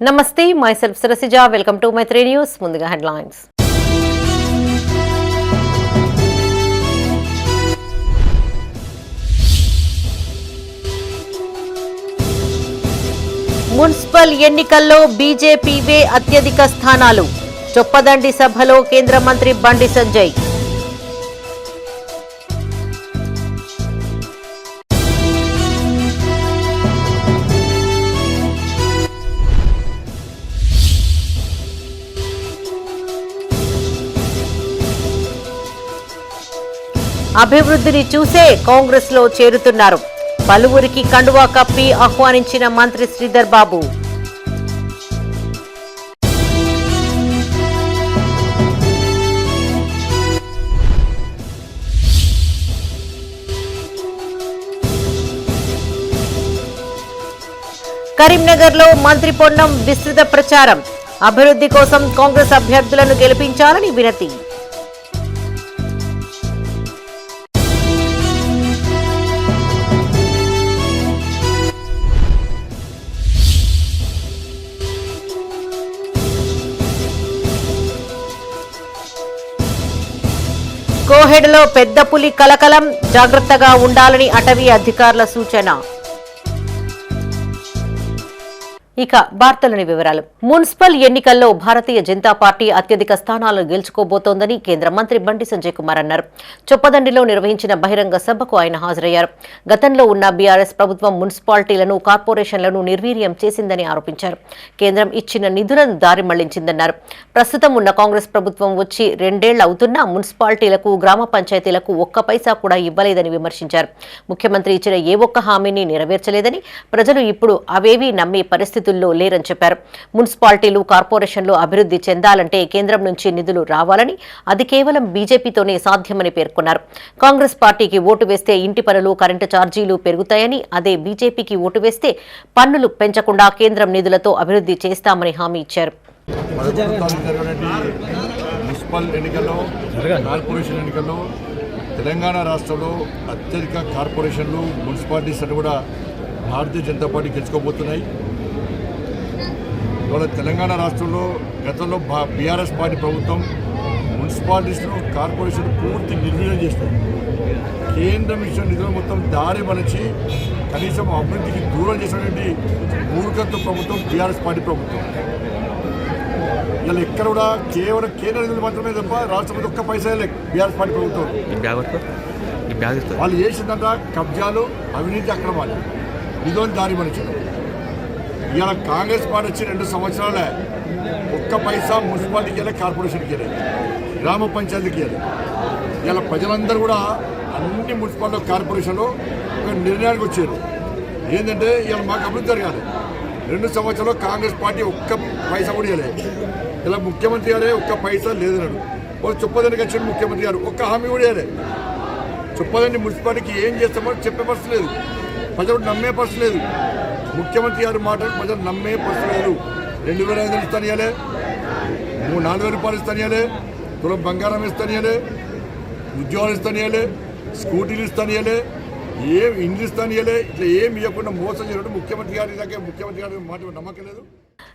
నమస్తే, myself Sarasija. Welcome to my 3 News. ముందుగా headlines. Municipal ఎన్నికల్లో బీజేపీవే అత్యధిక స్థానాలు. చొప్పదండి సభలో కేంద్ర మంత్రి బండి సంజయ్. అభివృద్ధిని చూసే కాంగ్రెస్ లో చేరుతున్నారు. పలువురికి కండువా కప్పి ఆహ్వానించిన మంత్రి శ్రీధర్ బాబు. కరీంనగర్లో మంత్రి పొన్నం విస్తృత ప్రచారం. అభివృద్ధి కోసం కాంగ్రెస్ అభ్యర్థులను గెలిపించాలని వినతి. కోహెడలో పెద్ద పులి కలకలం. జాగ్రత్తగా ఉండాలని అటవీ అధికారుల సూచన. ఇక వార్తలోని వివరాలు. మున్సిపల్ ఎన్నికల్లో భారతీయ జనతా పార్టీ అత్యధిక స్థానాలను గెలుచుకోబోతోందని కేంద్ర మంత్రి బండి సంజయ్ కుమార్ అన్నారు. చొప్పదండిలో నిర్వహించిన బహిరంగ సభకు ఆయన హాజరయ్యారు. గతంలో ఉన్న బీఆర్ఎస్ ప్రభుత్వం మున్సిపాలిటీలను, కార్పొరేషన్లను నిర్వీర్యం చేసిందని ఆరోపించారు. కేంద్రం ఇచ్చిన నిధులను దారి మళ్లించిందన్నారు. ప్రస్తుతం ఉన్న కాంగ్రెస్ ప్రభుత్వం వచ్చి 2 ఏళ్లు అవుతున్నా మున్సిపాలిటీలకు, గ్రామ పంచాయతీలకు ఒక్క పైసా కూడా ఇవ్వలేదని విమర్శించారు. ముఖ్యమంత్రి ఇచ్చిన ఏ ఒక్క హామీని నెరవేర్చలేదని, ప్రజలు ఇప్పుడు అవేవీ నమ్మే పరిస్థితి లేరని చెప్పారు. మున్సిపాలిటీలు, కార్పొరేషన్లు అభివృద్ధి చెందాలంటే కేంద్రం నుంచి నిధులు రావాలని, అది కేవలం బీజేపీతోనే సాధ్యమని పేర్కొన్నారు. కాంగ్రెస్ పార్టీకి ఓటు వేస్తే ఇంటి పనులు, కరెంటు ఛార్జీలు పెరుగుతాయని, అదే బీజేపీకి ఓటు వేస్తే పన్నులు పెంచకుండా కేంద్రం నిధులతో అభివృద్ధి చేస్తామని హామీ ఇచ్చారు. తెలంగాణ రాష్ట్రంలో అత్యధిక కార్పొరేషన్లు, మున్సిపాలిటీస్ అని కూడా భారతీయ జనతా పార్టీ గెలుచుకోబోతున్నాయి. ఇవాళ తెలంగాణ రాష్ట్రంలో గతంలో బీఆర్ఎస్ పార్టీ ప్రభుత్వం మున్సిపాలిటీస్ను, కార్పొరేషన్ పూర్తి నిర్వీర్యం చేస్తుంది. కేంద్రం ఇచ్చిన నిధులు మొత్తం దారి మలచి కనీసం అభివృద్ధికి దూరం చేసినటువంటి మూర్ఖత్వ ప్రభుత్వం బీఆర్ఎస్ పార్టీ ప్రభుత్వం. ఇలా ఎక్కడ కూడా కేవలం కేంద్ర నిధులు మాత్రమే తప్ప రాష్ట్రంలో ఒక్క పైసా లేదు. బీఆర్ఎస్ పార్టీ ప్రభుత్వం వాళ్ళు చేసిందంట కబ్జాలు, అవినీతి, అక్రమాలు, నిధులను దారి మలచడం. ఇవాళ కాంగ్రెస్ పార్టీ వచ్చి 2 సంవత్సరాలే ఒక్క పైసా మున్సిపాలిటీకి వెళ్ళి, కార్పొరేషన్కి వెళ్ళి, గ్రామ పంచాయతీకి వెళ్ళి. ఇలా ప్రజలందరూ కూడా అన్ని మున్సిపాలిటీ, కార్పొరేషన్లో ఒక నిర్ణయానికి వచ్చారు. ఏంటంటే ఇవాళ మాకు అభివృద్ధి జరగాలి. 2 సంవత్సరాలు కాంగ్రెస్ పార్టీ ఒక్క పైసా కూడా ఇవ్వలేదు. ఇలా ముఖ్యమంత్రి గారే ఒక్క పైసా లేదన్నాడు. ఒక చొప్పదండికి వచ్చిన ముఖ్యమంత్రి గారు ఒక్క హామీ కూడా ఇవ్వలేదు. చొప్పదండి మున్సిపాలిటీకి ఏం చేస్తామో చెప్పే పరిస్థితి లేదు. ప్రజలు నమ్మే పరిస్థితి లేదు. ముఖ్యమంత్రి గారి మాటలు ప్రజలు నమ్మే పరిస్థితి లేదు. 2,500 ఇస్తానియాలే, 4,000 రూపాయలు ఇస్తానియాలే, తులం బంగారం ఇస్తానియాలే, ఉద్యోగాలు ఇస్తానియాలే, స్కూటీలు ఇస్తానియాలే, ఏం ఇండ్లు ఇస్తానియాలే. ఇట్లా ఏమి ఇవ్వకుండా మోసం చేయడం ముఖ్యమంత్రి గారి మాట నమ్మకం లేదు.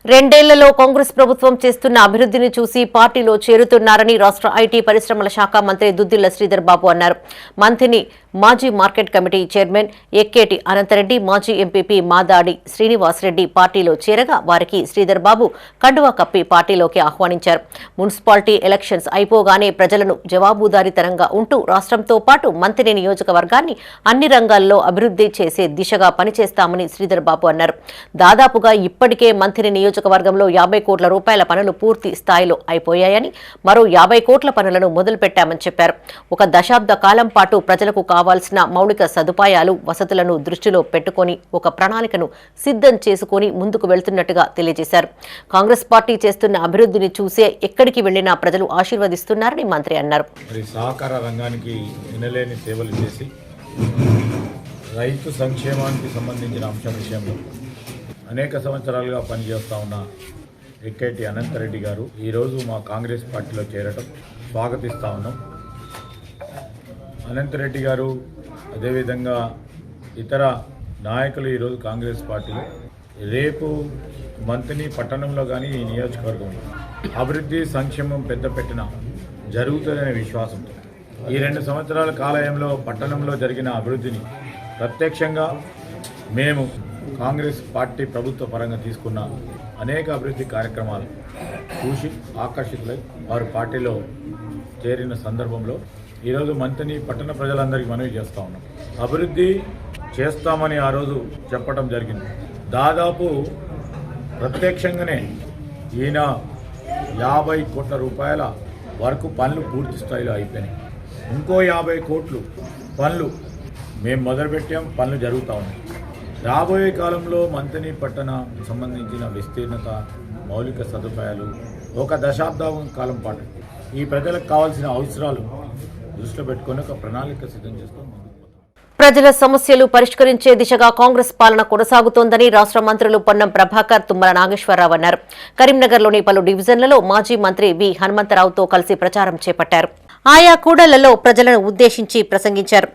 2 ఏళ్లలో కాంగ్రెస్ ప్రభుత్వం చేస్తున్న అభివృద్ధిని చూసి పార్టీలో చేరుతున్నారని రాష్ట్ర ఐటీ పరిశ్రమల శాఖ మంత్రి దుద్దిళ్ల శ్రీధర్ బాబు అన్నారు. మంత్రిని మాజీ మార్కెట్ కమిటీ చైర్మన్ ఎక్కేటి అనంతరెడ్డి, మాజీ ఎంపీపీ మాదాడి శ్రీనివాసరెడ్డి పార్టీలో చేరగా వారికి శ్రీధర్ బాబు కండువా కప్పి పార్టీలోకి ఆహ్వానించారు. మున్సిపాలిటీ ఎలక్షన్స్ అయిపోగానే ప్రజలను జవాబుదారీతనంగా ఉంటూ రాష్ట్రంతో పాటు మంత్రి నియోజకవర్గాన్ని అన్ని రంగాల్లో అభివృద్ధి చేసే దిశగా పనిచేస్తామని శ్రీధర్ బాబు అన్నారు. దాదాపుగా ఇప్పటికే మంత్రి నియోజకవర్గంలో 50 కోట్ల రూపాయల పనులు పూర్తి స్థాయిలో అయిపోయాయని, మరో 50 కోట్ల పనులను మొదలుపెట్టామని చెప్పారు. ఒక దశాబ్ద కాలం పాటు ప్రజలకు కావాల్సిన మౌలిక సదుపాయాలు, వసతులను దృష్టిలో పెట్టుకుని ఒక ప్రణాళికను సిద్ధం చేసుకుని ముందుకు వెళ్తున్నట్టుగా తెలియజేశారు. కాంగ్రెస్ పార్టీ చేస్తున్న అభివృద్ధిని చూసే ఎక్కడికి వెళ్లినా ప్రజలు ఆశీర్వదిస్తున్నారని మంత్రి అన్నారు. సహకార రంగానికి ఎనలేని సేవలు చేసి రైతు సంక్షేమానికి సంబంధించిన అంశం విషయంలో అనేక సంవత్సరాలుగా పనిచేస్తూ ఉన్న ఎక్కేటి అనంతరెడ్డి గారు ఈరోజు మా కాంగ్రెస్ పార్టీలో చేరటం స్వాగతిస్తూ ఉన్నాం. అనంతరెడ్డి గారు అదేవిధంగా ఇతర నాయకులు ఈరోజు కాంగ్రెస్ పార్టీలో రేపు మంత్ని పట్టణంలో కానీ ఈ నియోజకవర్గంలో అభివృద్ధి సంక్షేమం పెద్దపెట్టిన జరుగుతుందనే విశ్వాసంతో ఈ 2 సంవత్సరాల కాలంలో పట్టణంలో జరిగిన అభివృద్ధిని ప్రత్యక్షంగా మేము కాంగ్రెస్ పార్టీ ప్రభుత్వ పరంగా తీసుకున్న అనేక అభివృద్ధి కార్యక్రమాలు చూసి ఆకర్షితులై వారు పార్టీలో చేరిన సందర్భంలో ఈరోజు మంత్రిని పట్టణ ప్రజలందరికీ మనవి చేస్తూ ఉన్నాం. అభివృద్ధి చేస్తామని ఆ రోజు చెప్పడం జరిగింది. దాదాపు ప్రత్యక్షంగానే ఈయన 50 కోట్ల రూపాయల వరకు పనులు పూర్తి స్థాయిలో అయిపోయినాయి. ఇంకో 50 కోట్లు పనులు మేము మొదలుపెట్టాం, పనులు జరుగుతూ ఉన్నాయి. రాబోయే కాలంలో మంత్రిని పట్టణ సంబంధించిన విస్తీర్ణత, మౌలిక సదుపాయాలు 1 దశాబ్దం కాలం పాటు ఈ ప్రజలకు కావాల్సిన అవసరాలు దృష్టిలో పెట్టుకొని ఒక ప్రణాళిక సిద్ధం చేసుకొని ప్రజల సమస్యలు పరిష్కరించే దిశగా కాంగ్రెస్ పాలన కొనసాగుతోందని రాష్ట్ర మంత్రులు పొన్నం ప్రభాకర్, తుమ్మల నాగేశ్వరరావు అన్నారు. కరీంనగర్లోని పలు డివిజన్లలో మాజీ మంత్రి వి హనుమంతరావుతో కలిసి ప్రచారం చేపట్టారు. ఆయా కూడళ్లలో ప్రజలను ఉద్దేశించి ప్రసంగించారు.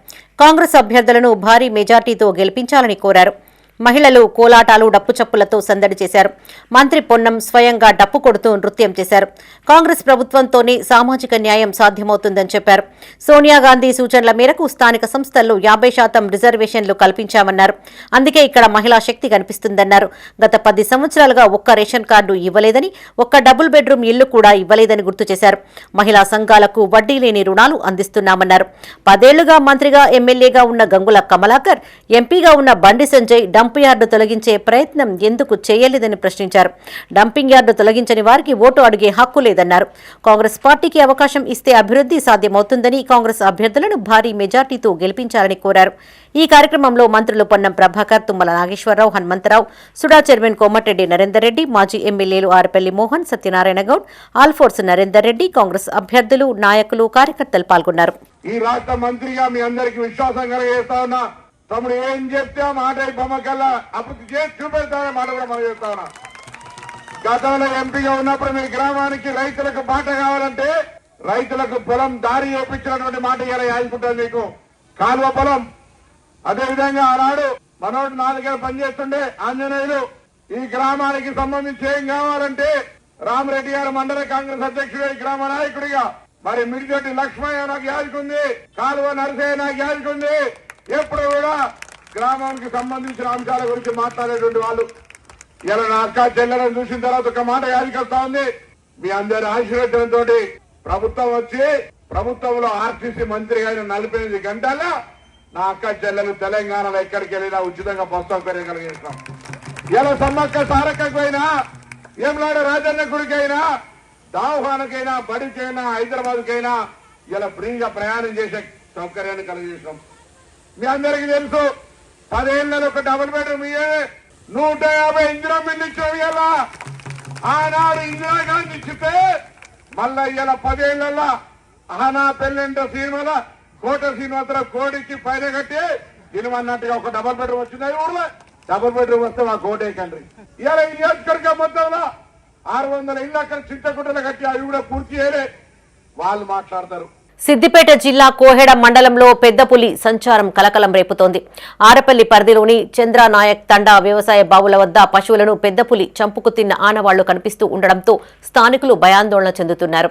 కాంగ్రెస్ అభ్యర్థులను భారీ మెజార్టీతో గెలిపించాలని కోరారు. మహిళలు కోలాటాలు, డప్పు చప్పులతో సందడి చేశారు. మంత్రి పొన్నం స్వయంగా డప్పు కొడుతూ నృత్యం చేశారు. కాంగ్రెస్ ప్రభుత్వంతోనే సామాజిక న్యాయం సాధ్యమవుతుందని చెప్పారు. సోనియా గాంధీ సూచనల మేరకు స్థానిక సంస్థల్లో 50% రిజర్వేషన్లు కల్పించామన్నారు. అందుకే ఇక్కడ మహిళా శక్తి కనిపిస్తుందన్నారు. గత 10 సంవత్సరాలుగా ఒక్క రేషన్ కార్డు ఇవ్వలేదని, ఒక్క డబుల్ బెడ్రూమ్ ఇల్లు కూడా ఇవ్వలేదని గుర్తు చేశారు. మహిళా సంఘాలకు వడ్డీ లేని రుణాలు అందిస్తున్నామన్నారు. 10 ఏళ్లుగా మంత్రిగా, ఎమ్మెల్యేగా ఉన్న గంగుల కమలాకర్, ఎంపీగా ఉన్న బండి సంజయ్ డంప్ యార్డు తొలగించే ప్రయత్నం ఎందుకు చేయలేదని ప్రశ్నించారు. డంపింగ్ యార్డు తొలగించని వారికి ఓటు అడిగే హక్కు లేదన్నారు. కాంగ్రెస్ పార్టీకి అవకాశం ఇస్తే అభివృద్ధి సాధ్యమవుతుందని, కాంగ్రెస్ అభ్యర్థులను భారీ మెజార్టీతో గెలిపించాలని కోరారు. ఈ కార్యక్రమంలో మంత్రులు పొన్నం ప్రభాకర్, తుమ్మల నాగేశ్వరరావు, హనుమంతరావు, సుడా చైర్మన్ కోమటిరెడ్డి నరేందర్ రెడ్డి, మాజీ ఎమ్మెల్యేలు ఆరపల్లి మోహన్, సత్యనారాయణ గౌడ్, ఆల్ఫోర్స్ నరేందర్ రెడ్డి, కాంగ్రెస్ అభ్యర్థులు, నాయకులు, కార్యకర్తలు పాల్గొన్నారు. ఈ రాష్ట్ర మంత్రిగా మీ అందరికీ విశ్వాసం కలిగేస్తా ఉన్నా. తమ్ముడు ఏం చెప్తే ఆ మాట బొమ్మకల్లా అభివృద్ధి చేసి చూపెడతానే మాట కూడా మనం చెప్తా ఉన్నా. గతంలో ఎంపీగా ఉన్నప్పుడు మీ గ్రామానికి రైతులకు బాట కావాలంటే రైతులకు పొలం దారి చేపించినటువంటి మాట ఇలా యాదుకుంటుంది. మీకు కాలువ పొలం, అదేవిధంగా ఆనాడు మనోడు 4 ఏళ్ళు పనిచేస్తుండే ఆంజనేయులు ఈ గ్రామానికి సంబంధించి ఏం కావాలంటే రామరెడ్డి గారు మండల కాంగ్రెస్ అధ్యక్షుడు, ఈ గ్రామ నాయకుడిగా మరి మిడిదొడ్డి లక్ష్మయ్య నాకు యాదుకుంది, కాలువ నరసయ్య నాకు యాదుకుంది. ఎప్పుడు కూడా గ్రామానికి సంబంధించిన అంశాల గురించి మాట్లాడేటువంటి వాళ్ళు. ఇలా నా అక్క చెల్లెలను చూసిన తర్వాత ఒక మాట యాదికొస్తా ఉంది. మీ అందరి ఆశీర్వచనంతో ప్రభుత్వం వచ్చి ప్రభుత్వంలో ఆర్టీసీ మంత్రిగా 48 గంటల్లో నా అక్క చెల్లెలు తెలంగాణలో ఎక్కడికి వెళ్ళినా ఉచితంగా బస్ సౌకర్యం కలిగిస్తాం. ఇలా సమ్మక్క సారక్కకైనా, ఏమలాడ రాజన్న గుడికైనా, దావఖానకైనా, బడికైనా, హైదరాబాద్కైనా ఇలా ఫ్రీగా ప్రయాణం చేసే సౌకర్యాన్ని కలిగిస్తాం. మీ అందరికీ తెలుసు 10 ఏళ్లలో ఒక డబుల్ బెడ్రూమ్ 150 ఇందిరా మిల్లు ఇచ్చాం. ఇలా ఆనాడు ఇందిరాగాంధీ ఇచ్చితే మళ్ళా ఇలా 10 ఏళ్లలో ఆనా పెళ్ళంటో సినిమాలో కోట శ్రీనివాసరావు కోడికి పైన కట్టి తినమన్నట్టుగా ఒక డబుల్ బెడ్రూమ్ వచ్చింది. ఊర్లో డబుల్ బెడ్రూమ్ వస్తే మా కోటే కండ్రి. ఇలా ఈ నియోజకవర్గం మొత్తంలో 600 ఇళ్ళు అక్కడ చింతకుంటలు కట్టి అవి కూడా పూర్తి చేయలే. వాళ్ళు మాట్లాడతారు. సిద్దిపేట జిల్లా కోహెడ మండలంలో పెద్ద పులి సంచారం కలకలం రేపుతోంది. ఆరపల్లి పరిధిలోని చంద్రనాయక్ తండా వ్యవసాయ బావుల వద్ద పశువులను పెద్ద పులి చంపుకు తిన్న ఆనవాళ్లు కనిపిస్తూ ఉండడంతో స్థానికులు భయాందోళన చెందుతున్నారు.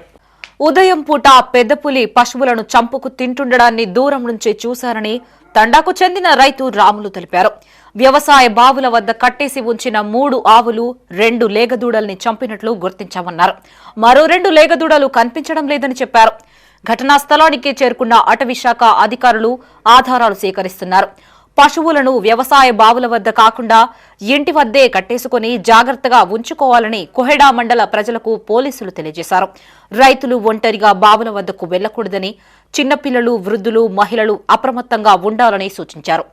ఉదయం పూట పెద్ద పులి పశువులను చంపుకు తింటుండడాన్ని దూరం నుంచే చూశారని తండాకు చెందిన రైతు రాములు తెలిపారు. వ్యవసాయ బావుల వద్ద కట్టేసి ఉంచిన 3 ఆవులు, 2 లేగదూడల్ని చంపినట్లు గుర్తించామన్నారు. మరో 2 లేగదూడలు కనిపించడం లేదని చెప్పారు. ఘటనా స్థలానికి చేరుకున్న అటవీ శాఖ అధికారులు ఆధారాలు సేకరిస్తున్నారు. పశువులను వ్యవసాయ బావుల వద్ద కాకుండా ఇంటి వద్దే కట్టేసుకుని జాగ్రత్తగా ఉంచుకోవాలని కోహెడా మండల ప్రజలకు పోలీసులు తెలియజేశారు. రైతులు ఒంటరిగా బావుల వద్దకు వెళ్లకూడదని, చిన్నపిల్లలు, వృద్ధులు, మహిళలు అప్రమత్తంగా ఉండాలని సూచించారు.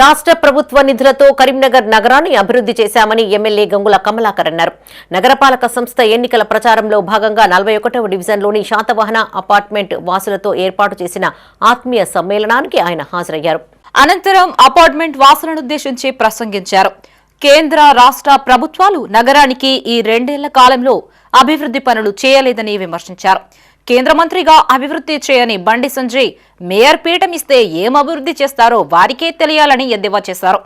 రాష్ట్ర ప్రభుత్వ నిధులతో కరీంనగర్ నగరాన్ని అభివృద్ధి చేశామని ఎమ్మెల్యే గంగుల కమలాకర్ అన్నారు. నగరపాలక సంస్థ ఎన్నికల ప్రచారంలో భాగంగా 41వ డివిజన్లోని శాతవాహన అపార్ట్మెంట్ వాసులతో ఏర్పాటు చేసిన ఆత్మీయ సమ్మేళనానికి ఆయన హాజరయ్యారు. అనంతరం అపార్ట్మెంట్ వాసులనుద్దేశించి ప్రసంగించారు. కేంద్ర రాష్ట్ర ప్రభుత్వాలు నగరానికి ఈ 2 ఏళ్ల కాలంలో అభివృద్ధి పనులు చేయలేదని విమర్శించారు. కేంద్ర మంత్రిగా అభివృద్ధి చేయని బండి సంజయ్ మేయర్ పీఠం ఇస్తే ఏం అభివృద్ధి చేస్తారో వారికే తెలియాలని ఎద్దేవా చేశారు.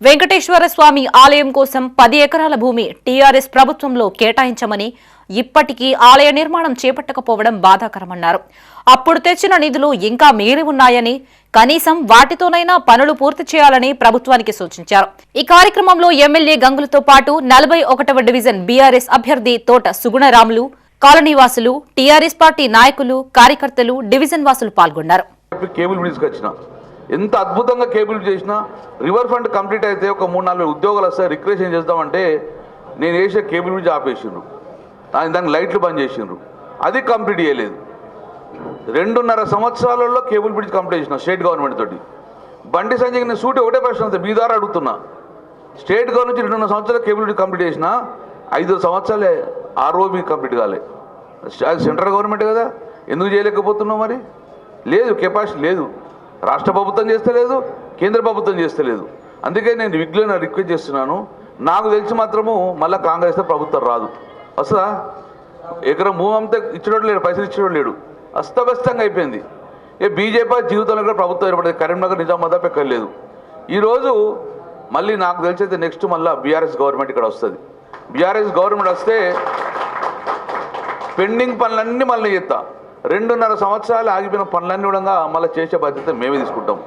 వెంకటేశ్వర స్వామి ఆలయం కోసం 10 ఎకరాల భూమి టీఆర్ఎస్ ప్రభుత్వంలో కేటాయించమని ఇప్పటికీ ఆలయ నిర్మాణం చేపట్టకపోవడం బాధాకరమన్నారు. అప్పుడు తెచ్చిన నిధులు ఇంకా మిగిలి ఉన్నాయని కనీసం వాటితోనైనా పనులు పూర్తి చేయాలని ప్రభుత్వానికి సూచించారు. ఈ కార్యక్రమంలో ఎమ్మెల్యే గంగులతో పాటు 41వ డివిజన్ బీఆర్ఎస్ అభ్యర్థి తోట సుగుణరాములు, కాలనీవాసులు, టీఆర్ఎస్ పార్టీ నాయకులు, కార్యకర్తలు, డివిజన్ వాసులు పాల్గొన్నారు. కేబుల్ బ్రిడ్జ్కి వచ్చిన ఎంత అద్భుతంగా కేబుల్ చేసినా రివర్ ఫ్రంట్ కంప్లీట్ అయితే ఒక 3-4 ఉద్యోగాలు వస్తాయి. రిక్రియేషన్ చేద్దామంటే నేను వేసే కేబుల్ బ్రిడ్జ్ ఆపేసిండ్రు, దానికి లైట్లు బంద్ చేసిండ్రు, అది కంప్లీట్ చేయలేదు. 2.5 సంవత్సరాలలో కేబుల్ బ్రిడ్జ్ కంప్లీట్ చేసిన స్టేట్ గవర్నమెంట్ తోటి. బండి సంజయ్ నేను సూటి ఒకటే ప్రశ్న మీ ద్వారా అడుగుతున్నా, స్టేట్ గవర్నమెంట్ నుంచి 2.5 సంవత్సరాలు కేబుల్ బ్రిడ్జ్ కంప్లీట్ చేసిన 5 సంవత్సరాలే ఆర్ఓబి కంప్లీట్ కాలే. అది సెంట్రల్ గవర్నమెంట్ కదా, ఎందుకు చేయలేకపోతున్నావు? మరి లేదు, కెపాసిటీ లేదు. రాష్ట్ర ప్రభుత్వం చేస్తలేదు, కేంద్ర ప్రభుత్వం చేస్తలేదు. అందుకే నేను విగ్గులను రిక్వెస్ట్ చేస్తున్నాను. నాకు తెలిసి మాత్రము మళ్ళీ కాంగ్రెస్ ప్రభుత్వం రాదు. వస్తుందా? ఎకరం భూమి అంతా ఇచ్చేవాడు లేడు, పైసలు ఇచ్చేవాడు లేడు, అస్తవ్యస్తంగా అయిపోయింది. బీజేపీ జీవితంలో కూడా ప్రభుత్వం ఏర్పడింది. కరీంనగర్ నిజామాబాద్ ఎక్కర్లేదు. ఈరోజు మళ్ళీ నాకు తెలిసి అయితే నెక్స్ట్ మళ్ళీ బీఆర్ఎస్ గవర్నమెంట్ ఇక్కడ వస్తుంది. బీఆర్ఎస్ గవర్నమెంట్ వస్తే పెండింగ్ పనులన్నీ మళ్ళీ చేస్తా. 2.5 సంవత్సరాలు ఆగిపోయిన పనులన్నీ కూడా మళ్ళీ చేసే బాధ్యత మేమే తీసుకుంటాం.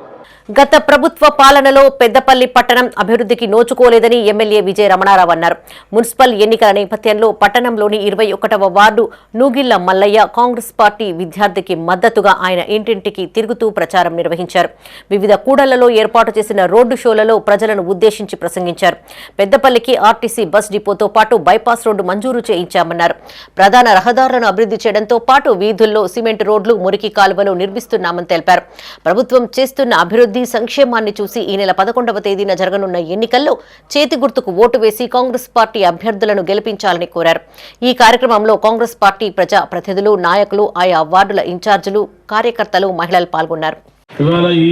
గత ప్రభుత్వ పాలనలో పెద్దపల్లి పట్టణం అభివృద్ధికి నోచుకోలేదని ఎమ్మెల్యే విజయ రమణారావు అన్నారు. మున్సిపల్ ఎన్నికల నేపథ్యంలో పట్టణంలోని 21వ వార్డు నూగిళ్ల మల్లయ్య కాంగ్రెస్ పార్టీ విద్యార్థికి మద్దతుగా ఆయన ఇంటింటికి తిరుగుతూ ప్రచారం నిర్వహించారు. వివిధ కూడళ్లలో ఏర్పాటు చేసిన రోడ్డు షోలలో ప్రజలను ఉద్దేశించి ప్రసంగించారు. పెద్దపల్లికి ఆర్టీసీ బస్ డిపోతో పాటు బైపాస్ రోడ్డు మంజూరు చేయించామన్నారు. ప్రధాన రహదారులను అభివృద్ధి చేయడంతో పాటు వీధుల్లో సిమెంట్ రోడ్లు, మురికి కాలువలు నిర్మిస్తున్నామని తెలిపారు. ప్రభుత్వం చేస్తున్న అభివృద్ధి సంక్షేమాన్ని చూసి ఈ నెల 11వ తేదీన జరగనున్న ఎన్నికల్లో చేతి గుర్తుకు ఓటు వేసి కాంగ్రెస్ పార్టీ అభ్యర్థులను గెలిపించాలని కోరారు. ఈ కార్యక్రమంలో కాంగ్రెస్ పార్టీ ప్రజా ప్రతినిధులు, నాయకులు, ఆయా వార్డుల ఇన్ఛార్జీలు, కార్యకర్తలు, మహిళలు పాల్గొన్నారు. ఇవాళ ఈ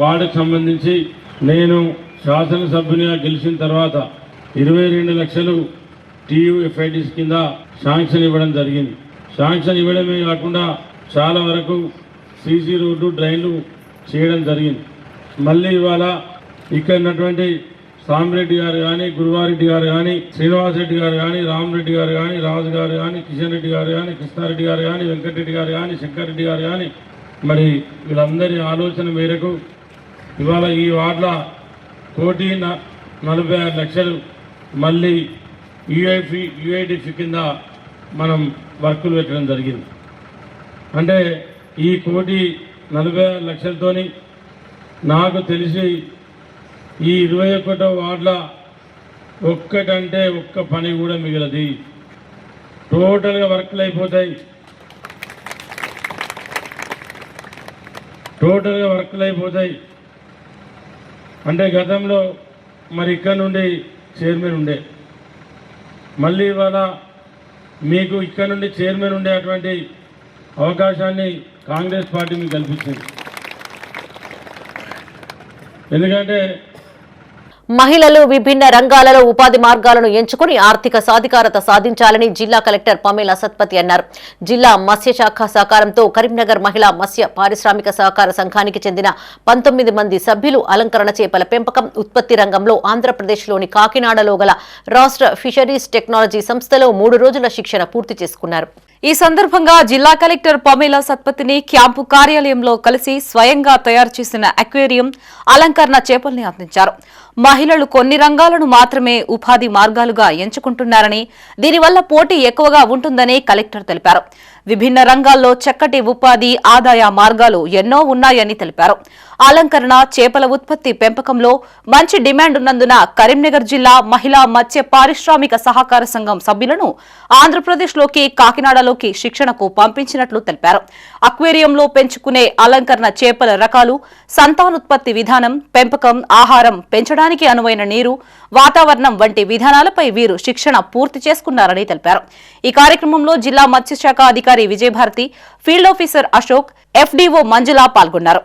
వార్డుకు సంబంధించి నేను శాసనసభ్యునిగా గెలిచిన తర్వాత 22 లక్షలు TUFIDs కింద శాంక్షన్ ఇవ్వడం జరిగింది. శాంక్షన్ ఇవ్వడమే కాకుండా చాలా వరకు సీసీ రోడ్డు, డ్రైన్లు చేయడం జరిగింది. మళ్ళీ ఇవాళ ఇక్కడ ఉన్నటువంటి సామిరెడ్డి గారు కానీ, గురువారెడ్డి గారు కానీ, శ్రీనివాసరెడ్డి గారు కానీ, రామరెడ్డి గారు కానీ, రాజు గారు కానీ, కిషన్ రెడ్డి గారు కానీ, కృష్ణారెడ్డి గారు కానీ, వెంకటరెడ్డి గారు కానీ, శంకర్రెడ్డి గారు కానీ, మరి వీళ్ళందరి ఆలోచన మేరకు ఇవాళ ఈ వార్డుల 1,46,00,000 మళ్ళీ యుఐడిఫ్ కింద మనం వర్కులు పెట్టడం జరిగింది. అంటే ఈ 1,46,00,000తోని నాకు తెలిసి ఈ 21వ వార్డుల ఒక్కటంటే ఒక్క పని కూడా మిగలది. టోటల్గా వర్క్లు అయిపోతాయి. అంటే గతంలో మరి ఇక్కడ నుండి చైర్మన్ ఉండే, మళ్ళీ ఇవాళ మీకు ఇక్కడ నుండి చైర్మన్ ఉండేటువంటి అవకాశాన్ని కాంగ్రెస్ పార్టీ మీకు కల్పించింది. ఎందుకంటే మహిళలు విభిన్న రంగాలలో ఉపాధి మార్గాలను ఎంచుకుని ఆర్థిక సాధికారత సాధించాలని జిల్లా కలెక్టర్ పమేలా సత్పతి అన్నారు. జిల్లా మత్స్యశాఖ సహకారంతో కరీంనగర్ మహిళా మత్స్య పారిశ్రామిక సహకార సంఘానికి చెందిన 19 మంది సభ్యులు అలంకరణ చేపల పెంపకం ఉత్పత్తి రంగంలో ఆంధ్రప్రదేశ్లోని కాకినాడలో గల రాష్ట్ర ఫిషరీస్ టెక్నాలజీ సంస్థలో 3 రోజుల శిక్షణ పూర్తి చేసుకున్నారు. ఈ సందర్భంగా జిల్లా కలెక్టర్ పమేలా సత్పతిని క్యాంపు కార్యాలయంలో కలిసి స్వయంగా తయారు చేసిన అక్వేరియం, అలంకరణ చేపల్ని అందించారు. మహిళలు కొన్ని రంగాలను మాత్రమే ఉపాధి మార్గాలుగా ఎంచుకుంటున్నారని, దీనివల్ల పోటీ ఎక్కువగా ఉంటుందని కలెక్టర్ తెలిపారు. విభిన్న రంగాల్లో చక్కటి ఉపాధి ఆదాయ మార్గాలు ఎన్నో ఉన్నాయని తెలిపారు. అలంకరణ చేపల ఉత్పత్తి పెంపకంలో మంచి డిమాండ్ ఉన్నందున కరీంనగర్ జిల్లా మహిళా మత్స్య పారిశ్రామిక సహకార సంఘం సభ్యులను ఆంధ్రప్రదేశ్లోకి కాకినాడలోకి శిక్షణకు పంపించినట్లు తెలిపారు. అక్వేరియంలో పెంచుకునే అలంకరణ చేపల రకాలు, సంతానోత్పత్తి విధానం, పెంపకం, ఆహారం, పెంచడానికి అనువైన నీరు, వాతావరణం వంటి విధానాలపై వీరు శిక్షణ పూర్తి చేసుకున్నారని తెలిపారు. ఈ కార్యక్రమంలో జిల్లా మత్స్యశాఖ అధికారి Vijayabharathi, field officer Ashok, FDO Manjula పాల్గొన్నారు.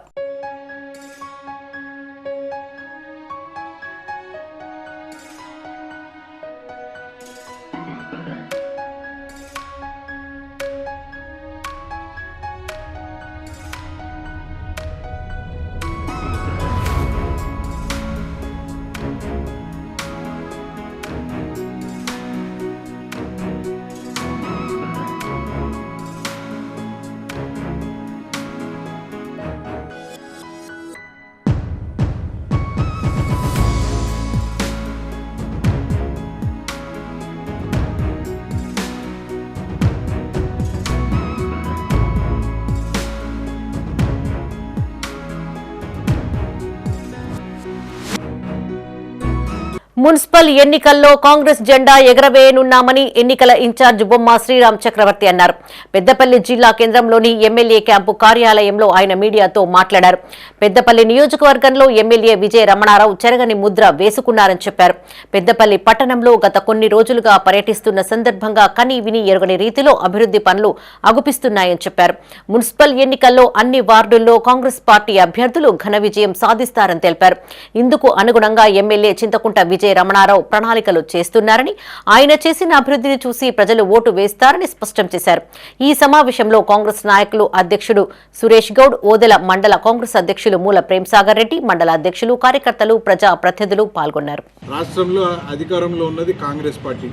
మున్సిపల్ ఎన్నికల్లో కాంగ్రెస్ జెండా ఎగరవేయనున్నామని ఎన్నికల ఇన్ఛార్జ్ బొమ్మ శ్రీరామ్ చక్రవర్తి అన్నారు. పెద్దపల్లి జిల్లా కేంద్రంలోని ఎమ్మెల్యే క్యాంపు కార్యాలయంలో ఆయన మీడియాతో మాట్లాడారు. పెద్దపల్లి నియోజకవర్గంలో ఎమ్మెల్యే విజయ రమణారావు చెరగని ముద్ర వేసుకున్నారని చెప్పారు. పెద్దపల్లి పట్టణంలో గత కొన్ని రోజులుగా పర్యటిస్తున్న సందర్భంగా కని విని ఎరుగని రీతిలో అభివృద్ధి పనులు అగుపిస్తున్నాయని చెప్పారు. మున్సిపల్ ఎన్నికల్లో అన్ని వార్డుల్లో కాంగ్రెస్ పార్టీ అభ్యర్థులు ఘన విజయం సాధిస్తారని తెలిపారు. ఇందుకు అనుగుణంగా ఎమ్మెల్యే చింతకుంట విజయ రమణారావు ప్రణాళికలు చేస్తున్నారని, ఆయన చేసిన అభివృద్ధిని చూసి ప్రజలు ఓటు వేస్తారని స్పష్టం చేశారు. ఈ సమావేశంలో కాంగ్రెస్ నాయకులు అధ్యక్షుడు సురేష్ గౌడ్, ఓదెల మండల కాంగ్రెస్ అధ్యక్షులు మూల ప్రేమ్సాగర్ రెడ్డి, మండల అధ్యక్షులు, కార్యకర్తలు, ప్రజా ప్రతినిధులు పాల్గొన్నారు. రాష్ట్రంలో అధికారంలో ఉన్నది కాంగ్రెస్ పార్టీ.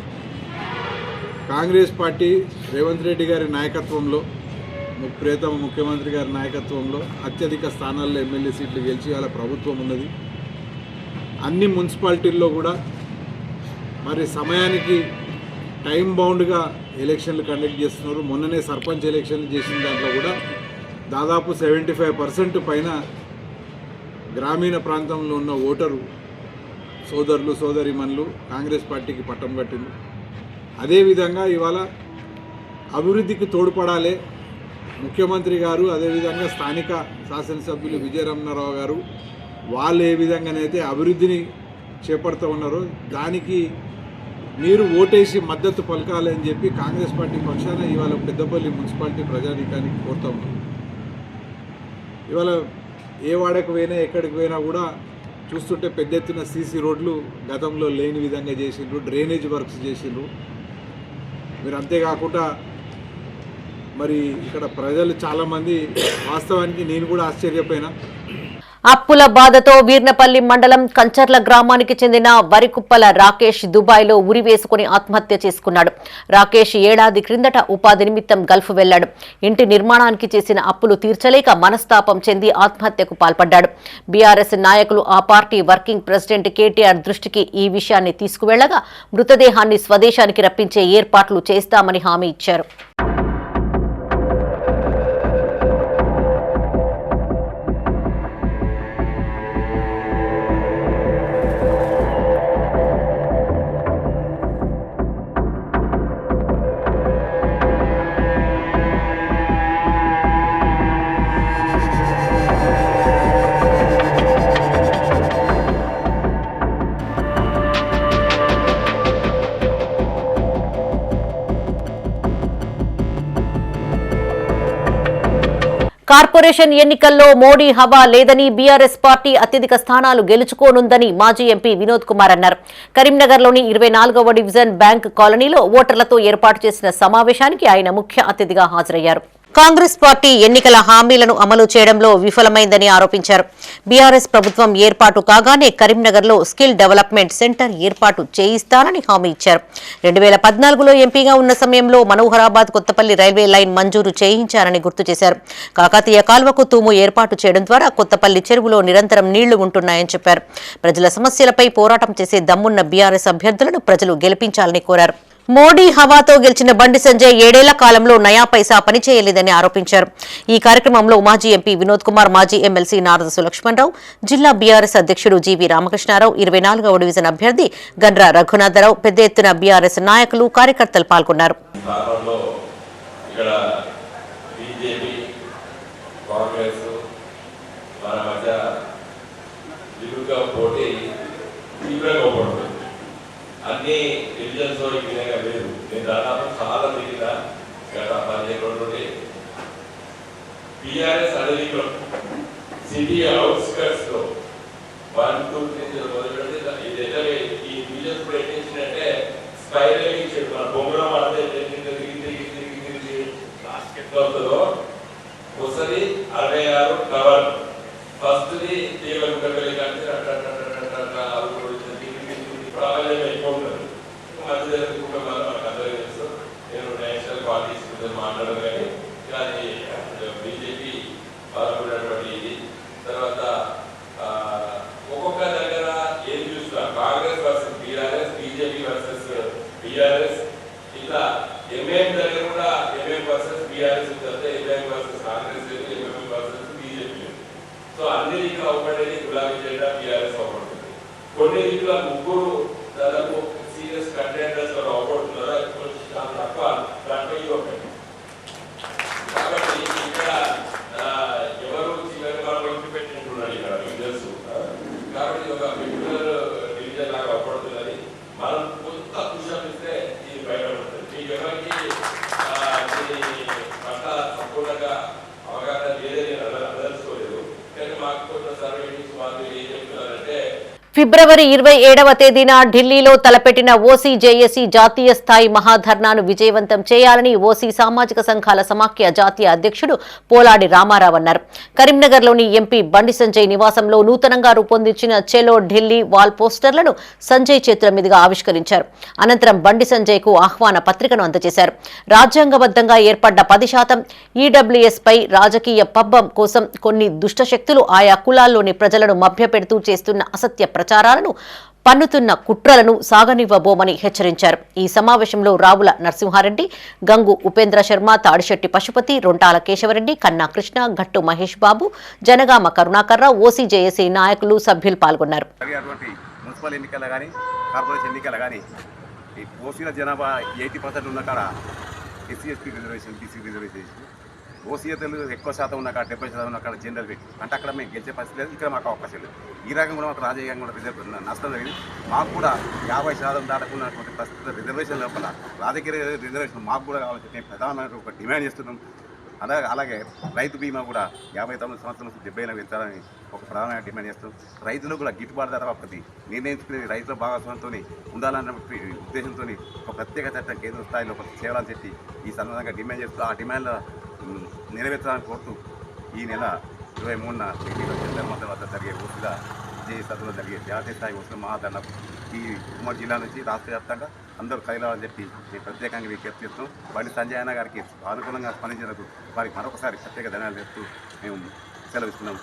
కాంగ్రెస్ పార్టీ రేవంత్ రెడ్డి గారి నాయకత్వంలో, ప్రియతమ ముఖ్యమంత్రి గారి నాయకత్వంలో అత్యధిక స్థానాల్లో ఎమ్మెల్యే సీట్లు గెలిచి వాళ్ళ ప్రభుత్వం ఉన్నది. అన్ని మున్సిపాలిటీల్లో కూడా మరి సమయానికి టైం బౌండ్గా ఎలక్షన్లు కండక్ట్ చేస్తున్నారు. మొన్ననే సర్పంచ్ ఎలక్షన్లు చేసిన దాంట్లో కూడా దాదాపు 75% పైన గ్రామీణ ప్రాంతంలో ఉన్న ఓటరు సోదరులు సోదరిమణులు కాంగ్రెస్ పార్టీకి పట్టం కట్టింది. అదేవిధంగా ఇవాళ అభివృద్ధికి తోడ్పడాలి ముఖ్యమంత్రి గారు, అదేవిధంగా స్థానిక శాసనసభ్యులు విజయ రమణారావు గారు వాళ్ళు ఏ విధంగానైతే అభివృద్ధిని చేపడుతూ ఉన్నారో దానికి మీరు ఓటేసి మద్దతు పలకాలి అని చెప్పి కాంగ్రెస్ పార్టీ పక్షాన ఇవాళ పెద్దపల్లి మున్సిపాలిటీ ప్రజానీకానికి కోరుతా ఉన్నాం. ఇవాళ ఏ వాడకు పోయినా ఎక్కడికి పోయినా కూడా చూస్తుంటే పెద్ద ఎత్తున సీసీ రోడ్లు గతంలో లేని విధంగా చేసిండ్రు, డ్రైనేజ్ వర్క్స్ చేసిండ్రు. మీరు అంతేకాకుండా మరి ఇక్కడ ప్రజలు చాలామంది, వాస్తవానికి నేను కూడా ఆశ్చర్యపోయినా, అప్పుల బాధతో వీర్నపల్లి మండలం కంచర్ల గ్రామానికి చెందిన వరికుప్పల రాకేష్ దుబాయ్లో ఉరి వేసుకుని ఆత్మహత్య చేసుకున్నాడు. రాకేష్ ఏడాది క్రిందట ఉపాధి నిమిత్తం గల్ఫ్ వెళ్లాడు. ఇంటి నిర్మాణానికి చేసిన అప్పులు తీర్చలేక మనస్తాపం చెంది ఆత్మహత్యకు పాల్పడ్డాడు. బీఆర్ఎస్ నాయకులు ఆ పార్టీ వర్కింగ్ ప్రెసిడెంట్ కేటీఆర్ దృష్టికి ఈ విషయాన్ని తీసుకువెళ్లగా మృతదేహాన్ని స్వదేశానికి రప్పించే ఏర్పాట్లు చేస్తామని హామీ ఇచ్చారు. కార్పొరేషన్ ఎన్నికల్లో మోడీ హవా లేదని, బీఆర్ఎస్ పార్టీ అత్యధిక స్థానాలు గెలుచుకోనుందని మాజీ ఎంపీ వినోద్ కుమార్ అన్నారు. కరీంనగర్లోని 24వ డివిజన్ బ్యాంక్ కాలనీలో ఓటర్లతో ఏర్పాటు చేసిన సమావేశానికి ఆయన ముఖ్య అతిథిగా హాజరయ్యారు. కాంగ్రెస్ పార్టీ ఎన్నికల హామీలను అమలు చేయడంలో విఫలమైందని ఆరోపించారు. బీఆర్ఎస్ ప్రభుత్వం ఏర్పాటు కాగానే కరీంనగర్లో స్కిల్ డెవలప్మెంట్ సెంటర్ ఏర్పాటు చేయిస్తానని హామీ ఇచ్చారు. 2014లో ఎంపీగా ఉన్న సమయంలో మనోహరాబాద్ కొత్తపల్లి రైల్వే లైన్ మంజూరు చేయించారని గుర్తు చేశారు. కాకతీయ కాల్వకు తూము ఏర్పాటు చేయడం ద్వారా కొత్తపల్లి చెరువులో నిరంతరం నీళ్లు ఉంటున్నాయని చెప్పారు. ప్రజల సమస్యలపై పోరాటం చేసే దమ్మున్న బీఆర్ఎస్ అభ్యర్థులను ప్రజలు గెలిపించాలని కోరారు. మోడీ హవాతో గెలిచిన బండి సంజయ్ 7 ఏళ్ల కాలంలో నయా పైసా పనిచేయలేదని ఆరోపించారు. ఈ కార్యక్రమంలో మాజీ ఎంపీ వినోద్ కుమార్, మాజీ ఎమ్మెల్సీ నారద సులక్ష్మణరావు, జిల్లా బీఆర్ఎస్ అధ్యక్షుడు జీవీ రామకృష్ణారావు, 24వ డివిజన్ అభ్యర్థి గండ్ర రఘునాథరావు, పెద్ద ఎత్తున బీఆర్ఎస్ నాయకులు, కార్యకర్తలు పాల్గొన్నారు. అన్ని రిలీజన్స్ విధంగా లేదు. నేను దాదాపు చాలా తిరిగిన గత 15 రోజులు బీఆర్ఎస్ అడవిలో సిటీ అవుట్స్కర్ట్స్ లో 1, 2, 3 మొదలుపెడితే ఈ రిలీజన్స్ కూడా ఏంటంటే స్పైరల్ ఇచ్చాడు. మన బొమ్మలో వాడితే తిరిగి లాస్ట్ ఎట్లా అవుతుందో ఒకసారి 66 కవర్ ఫస్ట్ది తీవ్రపల్లి కానీ ప్రాబల్యం ఎక్కువ ఉంటుంది. మధ్య కుటుంబాలు మనకు అందరూ తెలుసు. నేను నేషనల్ పార్టీస్ గురించి మాట్లాడను కానీ అది బీజేపీ పాల్గొన్నటువంటి ఇది. తర్వాత ఒక్కొక్క దగ్గర ఏం చూస్తా Congress versus BRS, BJP versus BRS, ఇట్లా ఎంఐఎం దగ్గర కూడా ఎంఐఎం వర్సెస్ బీఆర్ఎస్ ఉంటుంది, ఎంఐఎం వర్సెస్ కాంగ్రెస్ లేదు, ఎంఐఎం వర్సెస్ బీజేపీ లేదు. సో అన్ని దిక్కులు అవపడేది గులాబీ జెండా బీఆర్ఎస్ అవపడుతుంది. కొన్ని దిక్కుల ముగ్గురు దాదాపు సీరియస్ కంటెండర్స్ అవపడుతున్నారు. తప్ప ఒకటి కాబట్టి ఇక్కడ ఎవరు చివరి వాళ్ళు ఇంటి పెట్టినట్టున్నారు ఇక్కడ లీడర్స్. కాబట్టి ఒక పర్టికులర్ డివిజన్ లాగా అవపడుతున్నది. మనం కొంత పుషప్ ఇస్తే ఇది బయటపడుతుంది. మీకు ఎవరికి పట్ల సంపూర్ణంగా అవగాహన లేదని అదలుచుకోలేదు. కానీ మాకు కొంత సర్వేటింగ్స్ వాళ్ళు ఏం చెప్తున్నారంటే ఫిబ్రవరి 27వ తేదీన ఢిల్లీలో తలపెట్టిన ఓసీ జేఏసీ జాతీయ స్థాయి మహాధర్నాను విజయవంతం చేయాలని ఓసీ సామాజిక సంఘాల సమాఖ్య జాతీయ అధ్యక్షుడు పోలాడి రామారావు అన్నారు. కరీంనగర్లోని ఎంపీ బండి సంజయ్ నివాసంలో నూతనంగా రూపొందించిన చెలో ఢిల్లీ వాల్ పోస్టర్లను సంజయ్ చేతుల మీదుగా ఆవిష్కరించారు. అనంతరం బండి సంజయ్కు ఆహ్వాన పత్రికను అందజేశారు. రాజ్యాంగబద్దంగా ఏర్పడ్డ 10% ఈడబ్ల్యూఎస్ పై రాజకీయ పబ్బం కోసం కొన్ని దుష్టశక్తులు ఆయా కులాల్లోని ప్రజలను మభ్యపెడుతూ చేస్తున్న అసత్య ప్రచారాలను పన్నుతున్న కుట్రలను సాగనివ్వబోమని హెచ్చరించారు. ఈ సమావేశంలో రావుల నరసింహారెడ్డి, గంగు ఉపేంద్ర శర్మ, తాడిశెట్టి పశుపతి, రొంటాల కేశవరెడ్డి, కన్నా కృష్ణ, గట్టు మహేష్ బాబు, జనగామ కరుణాకర్రావు, ఓసీ జేఏసీ నాయకులు, సభ్యులు పాల్గొన్నారు. మున్సిపల్ ఎన్నికల కానీ కార్పొరేషన్ ఎన్నికల కానీ ఓసీల జనాభా 80% ఉన్న కాడ SC ST reservation, BC reservation, ఓసీఎతలు ఎక్కువ శాతం ఉన్న కాడ 70% ఉన్న కాడ జనరల్ పెట్టి అంటే అక్కడ మేము గెలిచే పరిస్థితి లేదు. ఇక్కడ మాకు అవకాశం లేదు. ఈ రకంగా కూడా మాకు రాజకీయంగా కూడా నష్టం జరిగింది. మాకు కూడా 50% దాటకున్నటువంటి ప్రస్తుత రిజర్వేషన్ లోపల రాజకీయ రిజర్వేషన్ మాకు కూడా కావాల్సి ప్రధానమైన ఒక డిమాండ్ చేస్తున్నాం. అలాగే రైతు బీమా కూడా 59 సంవత్సరాల నుంచి 70 పెంచాలని ఒక ప్రధానమైన డిమాండ్ చేస్తాం. రైతులకు కూడా గిట్టుబాటు ధర ఒకటి నిర్ణయించుకుని రైతుల భాగస్వామ్యంతో ఉండాలన్న ఉద్దేశంతో ఒక ప్రత్యేక చట్టం కేంద్ర స్థాయిలో చేయాలని చెప్పి ఈ సందర్భంగా డిమాండ్ చేస్తూ ఆ డిమాండ్ల నెరవేర్చాలని కోరుతూ ఈ నెల 23న ధర్మత వద్ద జరిగే ఓసుగా విజయసభలో జరిగే జాతీయ స్థాయి ఓసుల మహాధరణ ఈ ఉమ్మడి జిల్లా నుంచి రాష్ట్ర వ్యాప్తంగా అందరూ కైలాలని చెప్పి మేము ప్రత్యేకంగా విజ్ఞప్తి చేస్తున్నాం. బండి సంజయ్ అన్న గారికి అనుకూలంగా స్పందించినందుకు వారికి మరొకసారి ప్రత్యేక ధన్యవాదాలు చెప్తూ మేము సెలవిస్తున్నాం.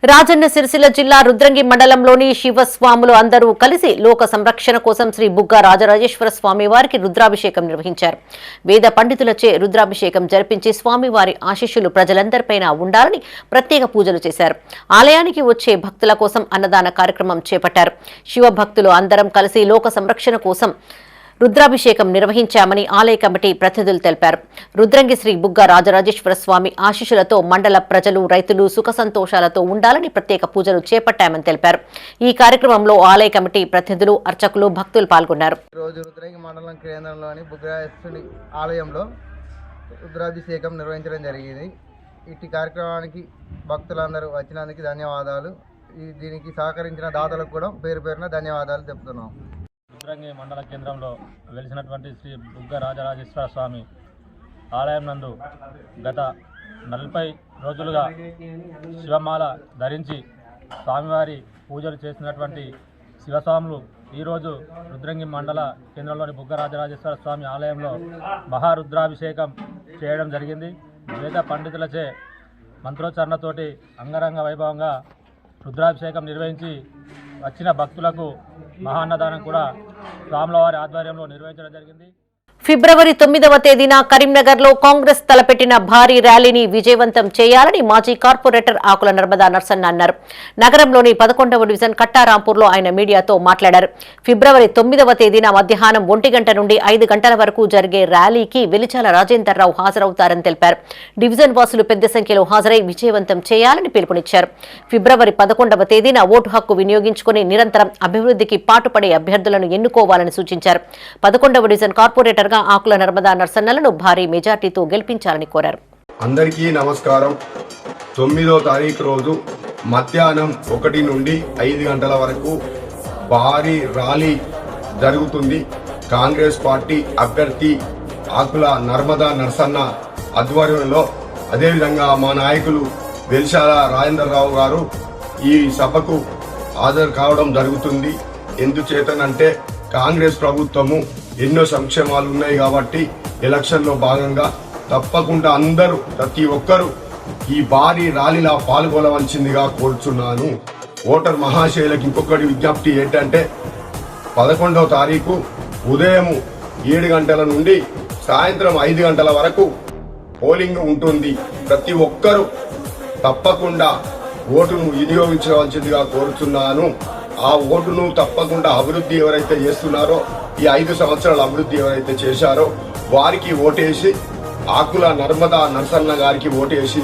రాజన్న సిరిసిల్ల జిల్లా రుద్రంగి మండలంలోని శివస్వాములు అందరూ కలిసి లోక సంరక్షణ కోసం శ్రీ బుగ్గ రాజరాజేశ్వర స్వామి వారికి రుద్రాభిషేకం నిర్వహించారు. వేద పండితులచే రుద్రాభిషేకం జరిపించి స్వామివారి ఆశీస్సులు ప్రజలందరిపైన ఉండాలని ప్రత్యేక పూజలు చేశారు. ఆలయానికి వచ్చే భక్తుల కోసం అన్నదాన కార్యక్రమం చేపట్టారు. శివభక్తులు అందరం కలిసి లోక సంరక్షణ కోసం రుద్రాభిషేకం నిర్వహించామని ఆలయ కమిటీ ప్రతినిధులు తెలిపారు. రుద్రంగి శ్రీ బుగ్గ రాజరాజేశ్వర స్వామి ఆశీస్సులతో మండల ప్రజలు, రైతులు సుఖ సంతోషాలతో ఉండాలని ప్రత్యేక పూజలు చేపట్టామని తెలిపారు. ఈ కార్యక్రమంలో ఆలయ కమిటీ ప్రతినిధులు, అర్చకులు, భక్తులు పాల్గొన్నారు. రోజు రుద్రంగి మండలం కేంద్రంలోని బుగ్గరాజేశ్వరుని ఆలయంలో రుద్రాభిషేకం నిర్వహించడం జరిగింది. ఇట్టి కార్యక్రమానికి భక్తులందరూ వచ్చినందుకు ధన్యవాదాలు. దీనికి సహకరించిన దాతలకు కూడా పేరు పేరున ధన్యవాదాలు చెప్తున్నాం. రుద్రంగి మండల కేంద్రంలో వెలిసినటువంటి శ్రీ బుగ్గ రాజరాజేశ్వర స్వామి ఆలయం నందు గత 40 రోజులుగా శివమాల ధరించి స్వామివారి పూజలు చేసినటువంటి శివస్వాములు ఈరోజు రుద్రంగి మండల కేంద్రంలోని బుగ్గ రాజరాజేశ్వర స్వామి ఆలయంలో మహారుద్రాభిషేకం చేయడం జరిగింది. వేద పండితులచే మంత్రోచ్చరణతోటి అంగరంగ వైభవంగా రుద్రాభిషేకం నిర్వహించి వచ్చిన భక్తులకు మహాన్నదానం కూడా స్వాముల వారి ఆధ్వర్యంలో నిర్వహించడం జరిగింది. ఫిబ్రవరి 9వ తేదీన కరీంనగర్లో కాంగ్రెస్ తలపెట్టిన భారీ ర్యాలీని విజయవంతం చేయాలని మాజీ కార్పొరేటర్ ఆకుల నర్మదా నర్సన్న అన్నారు. నగరంలోని 11వ డివిజన్ కట్టారాంపూర్లో ఆయన మీడియాతో మాట్లాడారు. ఫిబ్రవరి 9వ తేదీన మధ్యాహ్నం 1 గంట నుండి 5 గంటల వరకు జరిగే ర్యాలీకి వెలిచాల రాజేందర్ రావు హాజరవుతారని తెలిపారు. డివిజన్ వాసులు పెద్ద సంఖ్యలో హాజరై విజయవంతం చేయాలని పిలుపునిచ్చారు. ఫిబ్రవరి 11వ తేదీన ఓటు హక్కు వినియోగించుకుని నిరంతరం అభివృద్ధికి పాటుపడే అభ్యర్థులను ఎన్నుకోవాలని సూచించారు. 11వ డివిజన్ కార్పొరేటర్ ఆకుల నర్మదా నర్సన్నలను భారీ మెజార్టీతో గెలిపించాలని కోరారు. అందరికీ నమస్కారం. 9వ తారీఖు రోజు మధ్యాహ్నం 1 నుండి 5 గంటల వరకు భారీ ర్యాలీ జరుగుతుంది. కాంగ్రెస్ పార్టీ అభ్యర్థి ఆకుల నర్మదా నర్సన్న ఆధ్వర్యంలో, అదేవిధంగా మా నాయకులు వెలిశాల రాజేందర్ రావు గారు ఈ సభకు హాజరు కావడం జరుగుతుంది. ఎందుచేతనంటే కాంగ్రెస్ ప్రభుత్వము ఎన్నో సంక్షేమాలు ఉన్నాయి కాబట్టి ఎలక్షన్లో భాగంగా తప్పకుండా అందరూ ప్రతి ఒక్కరూ ఈ భారీ ర్యాలీలా పాల్గొనవలసిందిగా కోరుచున్నాను. ఓటర్ మహాశయులకు ఇంకొకటి విజ్ఞప్తి ఏంటంటే 11వ తారీఖు ఉదయం 7 గంటల నుండి సాయంత్రం 5 గంటల వరకు పోలింగ్ ఉంటుంది. ప్రతి ఒక్కరూ తప్పకుండా ఓటును వినియోగించవలసిందిగా కోరుచున్నాను. ఆ ఓటును తప్పకుండా అభివృద్ధి ఎవరైతే చేస్తున్నారో, ఈ 5 సంవత్సరాల అభివృద్ధి ఎవరైతే చేశారో వారికి ఓటేసి, ఆకుల నర్మదా నర్సన్న గారికి ఓటేసి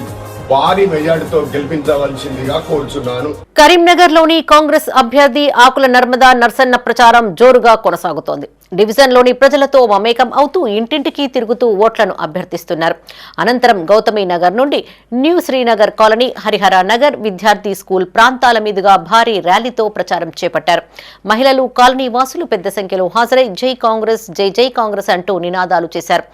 భారీ మెజార్టీతో గెలిపించవలసిందిగా కోరుచున్నాను. కరీంనగర్లోని కాంగ్రెస్ అభ్యర్థి ఆకుల నర్మదా నర్సన్న ప్రచారం జోరుగా కొనసాగుతోంది. డివిజన్లోని ప్రజలతో మమేకం అవుతూ ఇంటింటికి తిరుగుతూ ఓట్లను అభ్యర్థిస్తున్నారు. అనంతరం గౌతమి నగర్ నుండి న్యూ శ్రీనగర్ కాలనీ, హరిహర నగర్, విద్యార్థి స్కూల్ ప్రాంతాల మీదుగా భారీ ర్యాలీతో ప్రచారం చేపట్టారు. మహిళలు, కాలనీ వాసులు పెద్ద సంఖ్యలో హాజరై జై కాంగ్రెస్, జై జై కాంగ్రెస్ అంటూ నినాదాలు చేశారు.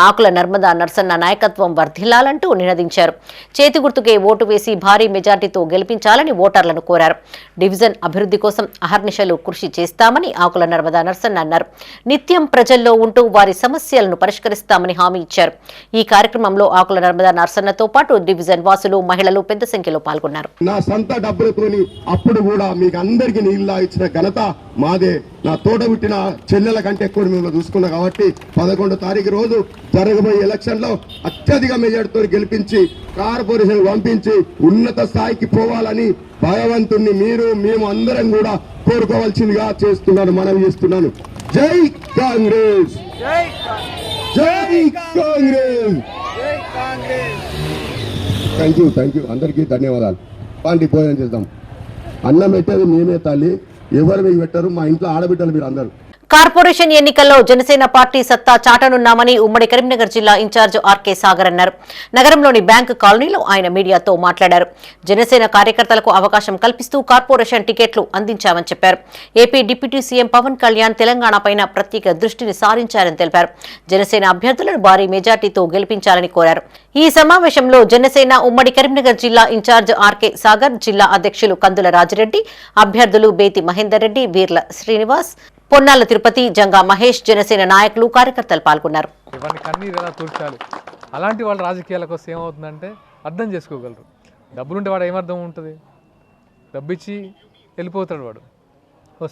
ఆకుల నర్మదా నర్సన్న నాయకత్వం వర్ధిల్లాలంటూ నినదించారు. చేతి గుర్తుకే ఓటు వేసి భారీ మెజార్టీతో గెలిపించాలని ఓటర్లను కోరారు. డివిజన్ అభివృద్ధి కోసం అహర్నిశలు కృషి చేస్తామని ఆకుల నర్మదా నర్సన్న అన్నారు. నిత్యం ప్రజల్లో ఉంటూ వారి సమస్యలను పరిష్కరిస్తామని హామీ ఇచ్చారు. ఈ కార్యక్రమంలో ఆకుల నర్మదా నర్సన్నతో పాటు డివిజన్ వాసులు, మహిళలు పెద్ద సంఖ్యలో పాల్గొన్నారు. నా సొంత డబ్బులతోని అప్పుడు కూడా మీకు అందరికి నీళ్ళ ఇచ్చిన ఘనత మాదే. నా తోట పుట్టిన చెల్లెల కంటే ఎక్కువ మిమ్మల్ని చూసుకున్నా కాబట్టి 11వ తారీఖు రోజు జరగబోయే ఎలక్షన్ లో అత్యధిక మెజార్టీతో గెలిపించి కార్పొరేషన్ పంపించి ఉన్నత స్థాయికి పోవాలని భగవంతుణ్ణి మేము అందరం కూడా కోరుకోవాల్సిందిగా మనవి చేస్తున్నాను. జై కాంగ్రెస్, జై కాంగ్రెస్. థ్యాంక్ యూ అందరికీ ధన్యవాదాలు. పాండి భోజనం చేద్దాం. అన్నం పెట్టేది మేమే తల్లి, ఎవరు మీకు పెట్టరు. మా ఇంట్లో ఆడబిడ్డలు మీరు అందరూ. కార్పొరేషన్ ఎన్నికల్లో జనసేన పార్టీ సత్తా చాటనున్నామని ఉమ్మడి కరీంనగర్ జిల్లా ఇన్ఛార్జ్ ఆర్కే సాగర్ అన్నారు. నగరంలోని బ్యాంకు కాలనీలో ఆయన మీడియాతో మాట్లాడారు. జనసేన కార్యకర్తలకు అవకాశం కల్పిస్తూ కార్పొరేషన్ టికెట్లు అందించామని చెప్పారు. AP deputy CM Pawan Kalyan తెలంగాణపైన ప్రత్యేక దృష్టిని సారించారని తెలిపారు. జనసేన అభ్యర్థులను భారీ మెజార్టీతో గెలిపించాలని కోరారు. ఈ సమావేశంలో జనసేన ఉమ్మడి కరీంనగర్ జిల్లా ఇన్ఛార్జ్ ఆర్కే సాగర్, జిల్లా అధ్యక్షులు కందుల రాజిరెడ్డి, అభ్యర్థులు బేతి మహేందర్ రెడ్డి, వీర్ల శ్రీనివాస్, పొన్నాల తిరుపతి, జంగా మహేష్, జనసేన నాయకులు, కార్యకర్తలు పాల్గొన్నారు. ఇవన్నీ కన్నీరు ఎలా తూర్చాలి, అలాంటి వాళ్ళ రాజకీయాలకు వస్తే ఏమవుతుందంటే అర్థం చేసుకోగలరు. డబ్బులుంటే వాడు ఏమర్థం ఉంటుంది, డబ్బిచ్చి వెళ్ళిపోతాడు వాడు.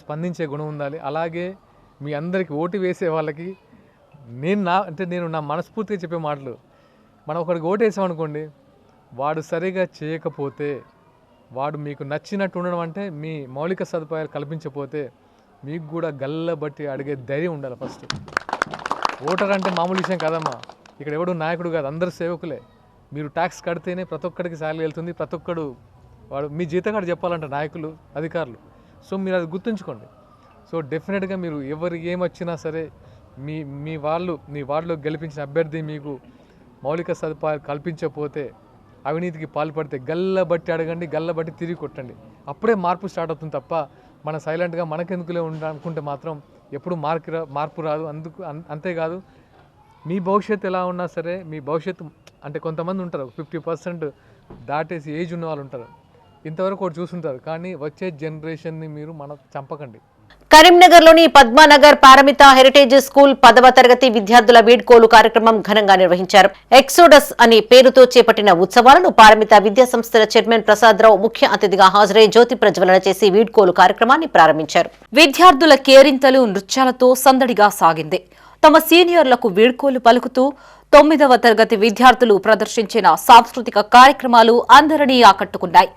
స్పందించే గుణం ఉండాలి. అలాగే మీ అందరికీ ఓటు వేసే వాళ్ళకి నేను నా మనస్ఫూర్తిగా చెప్పే మాటలు, మనం ఒకడికి ఓటు వేసామనుకోండి, వాడు సరిగా చేయకపోతే, వాడు మీకు నచ్చినట్టు ఉండడం అంటే మీ మౌలిక సదుపాయాలు కల్పించకపోతే మీకు కూడా గల్లబట్టి అడిగే ధైర్యం ఉండాలి. ఫస్ట్ ఓటర్ అంటే మామూలు విషయం కాదమ్మా. ఇక్కడ ఎవడు నాయకుడు కాదు, అందరు సేవకులే. మీరు ట్యాక్స్ కడితేనే ప్రతి ఒక్కడికి శాలరీ వెళ్తుంది. ప్రతి ఒక్కడు వాడు మీ జీతగాడు చెప్పాలంటే నాయకులు, అధికారులు. సో మీరు అది గుర్తుంచుకోండి. సో డెఫినెట్గా మీరు ఎవరు ఏమొచ్చినా సరే మీ వార్డులో గెలిపించిన అభ్యర్థి మీకు మౌలిక సదుపాయాలు కల్పించకపోతే, అవినీతికి పాల్పడితే గల్లబట్టి అడగండి, గల్లబట్టి తిరిగి కొట్టండి. అప్పుడే మార్పు స్టార్ట్ అవుతుంది తప్ప మన సైలెంట్గా మనకెందుకులే అనుకుంటే మాత్రం ఎప్పుడు మార్పు రాదు. అంతేకాదు మీ భవిష్యత్తు ఎలా ఉన్నా సరే, మీ భవిష్యత్తు అంటే కొంతమంది ఉంటారు 50% దాటేసి ఏజ్ ఉన్న వాళ్ళు ఉంటారు, ఇంతవరకు ఒకటి చూస్తుంటారు. కానీ వచ్చే జనరేషన్ని మీరు చంపకండి. కరీంనగర్లోని పద్మానగర్ పారమిత హెరిటేజ్ స్కూల్ 10వ తరగతి విద్యార్థుల వీడ్కోలు కార్యక్రమం ఘనంగా నిర్వహించారు. ఎక్సోడస్ అనే పేరుతో చేపట్టిన ఉత్సవాలను పారమిత విద్యా సంస్థల చైర్మన్ ప్రసాదరావు ముఖ్య అతిథిగా హాజరై జ్యోతి ప్రజ్వలన చేసి వీడ్కోలు కార్యక్రమాన్ని ప్రారంభించారు. విద్యార్థుల కేరింతలు, నృత్యాలతో సందడిగా సాగింది. తమ సీనియర్లకు వీడ్కోలు పలుకుతూ 9వ తరగతి విద్యార్థులు ప్రదర్శించిన సాంస్కృతిక కార్యక్రమాలు అందరినీ ఆకట్టుకున్నాయి.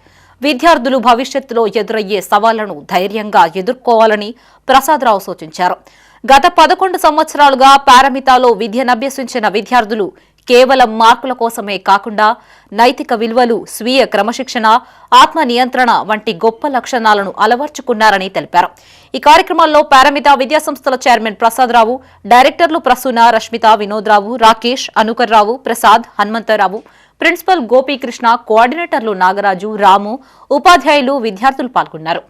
విద్యార్థులు భవిష్యత్తులో ఎదురయ్యే సవాళ్లను ధైర్యంగా ఎదుర్కోవాలని ప్రసాదరావు సూచించారు. గత 11 సంవత్సరాలుగా పారమితాలో విద్యనభ్యసించిన విద్యార్థులు కేవలం మార్కుల కోసమే కాకుండా నైతిక విలువలు, స్వీయ క్రమశిక్షణ, ఆత్మ నియంత్రణ వంటి గొప్ప లక్షణాలను అలవర్చుకున్నారని తెలిపారు. ఈ కార్యక్రమాల్లో పారమిత విద్యాసంస్థల చైర్మన్ ప్రసాదరావు, డైరెక్టర్లు ప్రసూన, రష్మిత, వినోద్రావు, రాకేష్, అనుకర్రావు, ప్రసాద్, హనుమంతరావు, ప్రిన్సిపల్ గోపీకృష్ణ, కోఆర్డినేటర్లు నాగరాజు, రాము, ఉపాధ్యాయులు, విద్యార్థులు పాల్గొన్నారు.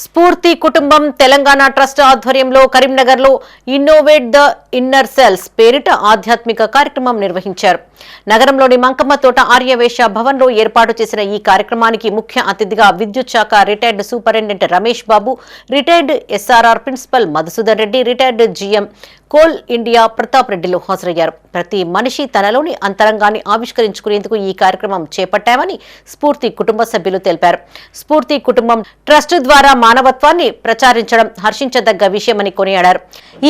స్ఫూర్తి కుటుంబం తెలంగాణ ట్రస్ట్ ఆధ్వర్యంలో కరీంనగర్లో ఇన్నోవేట్ ద ఇన్నర్ సెల్స్ పేరిట ఆధ్యాత్మిక కార్యక్రమం నిర్వహించారు. నగరంలోని మంకమ్మ తోట ఆర్యవేశ భవన్లో ఏర్పాటు చేసిన ఈ కార్యక్రమానికి ముఖ్య అతిథిగా విద్యుత్ శాఖ retired superintendent Ramesh Babu, retired SRR principal Madhusudan Reddy, retired GM Coal India Pratap రెడ్డిలు హాజరయ్యారు. ప్రతి మనిషి తనలోని అంతరంగాన్ని ఆవిష్కరించుకునేందుకు ఈ కార్యక్రమం చేపట్టామని స్ఫూర్తి కుటుంబ సభ్యులు తెలిపారు. స్ఫూర్తి కుటుంబం ట్రస్ట్ ద్వారా మానవత్వాన్ని ప్రచారించడం హర్షించదగ్గ విషయమని కొనియాడారు.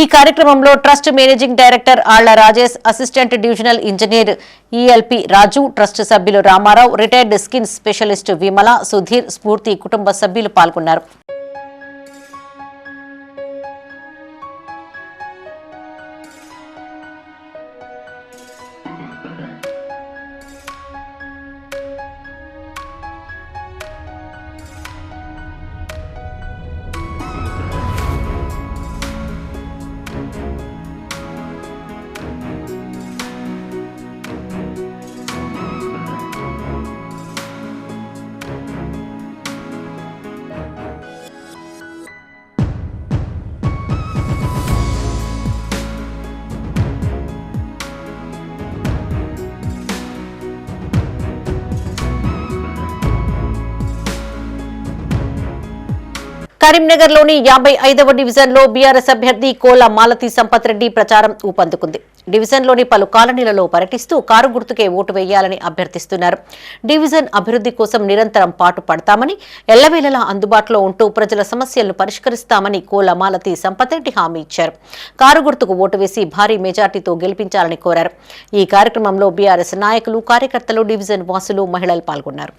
ఈ కార్యక్రమంలో trust managing director Alla Rajesh, assistant divisional engineer ELP Raju, trust సభ్యులు Ramarao, retired skin specialist Vimala, Sudheer, Spoorthi కుటుంబ సభ్యులు పాల్గొన్నారు. కరీంనగర్లోని 55వ డివిజన్లో బీఆర్ఎస్ అభ్యర్థి కోల మాలతి సంపత్ రెడ్డి ప్రచారం ఊపందుకుంది. డివిజన్లోని పలు కాలనీలలో పర్యటిస్తూ కారు గుర్తుకే ఓటు వేయాలని అభ్యర్థిస్తున్నారు. డివిజన్ అభివృద్ధి కోసం నిరంతరం పాటుపడతామని, ఎల్లవేళలా అందుబాటులో ఉంటూ ప్రజల సమస్యలను పరిష్కరిస్తామని కోల మాలతి సంపత్ రెడ్డి హామీ ఇచ్చారు. కారు గుర్తుకు ఓటు వేసి భారీ మెజార్టీతో గెలిపించాలని కోరారు. ఈ కార్యక్రమంలో బీఆర్ఎస్ నాయకులు, కార్యకర్తలు, డివిజన్ వాసులు, మహిళలు పాల్గొన్నారు.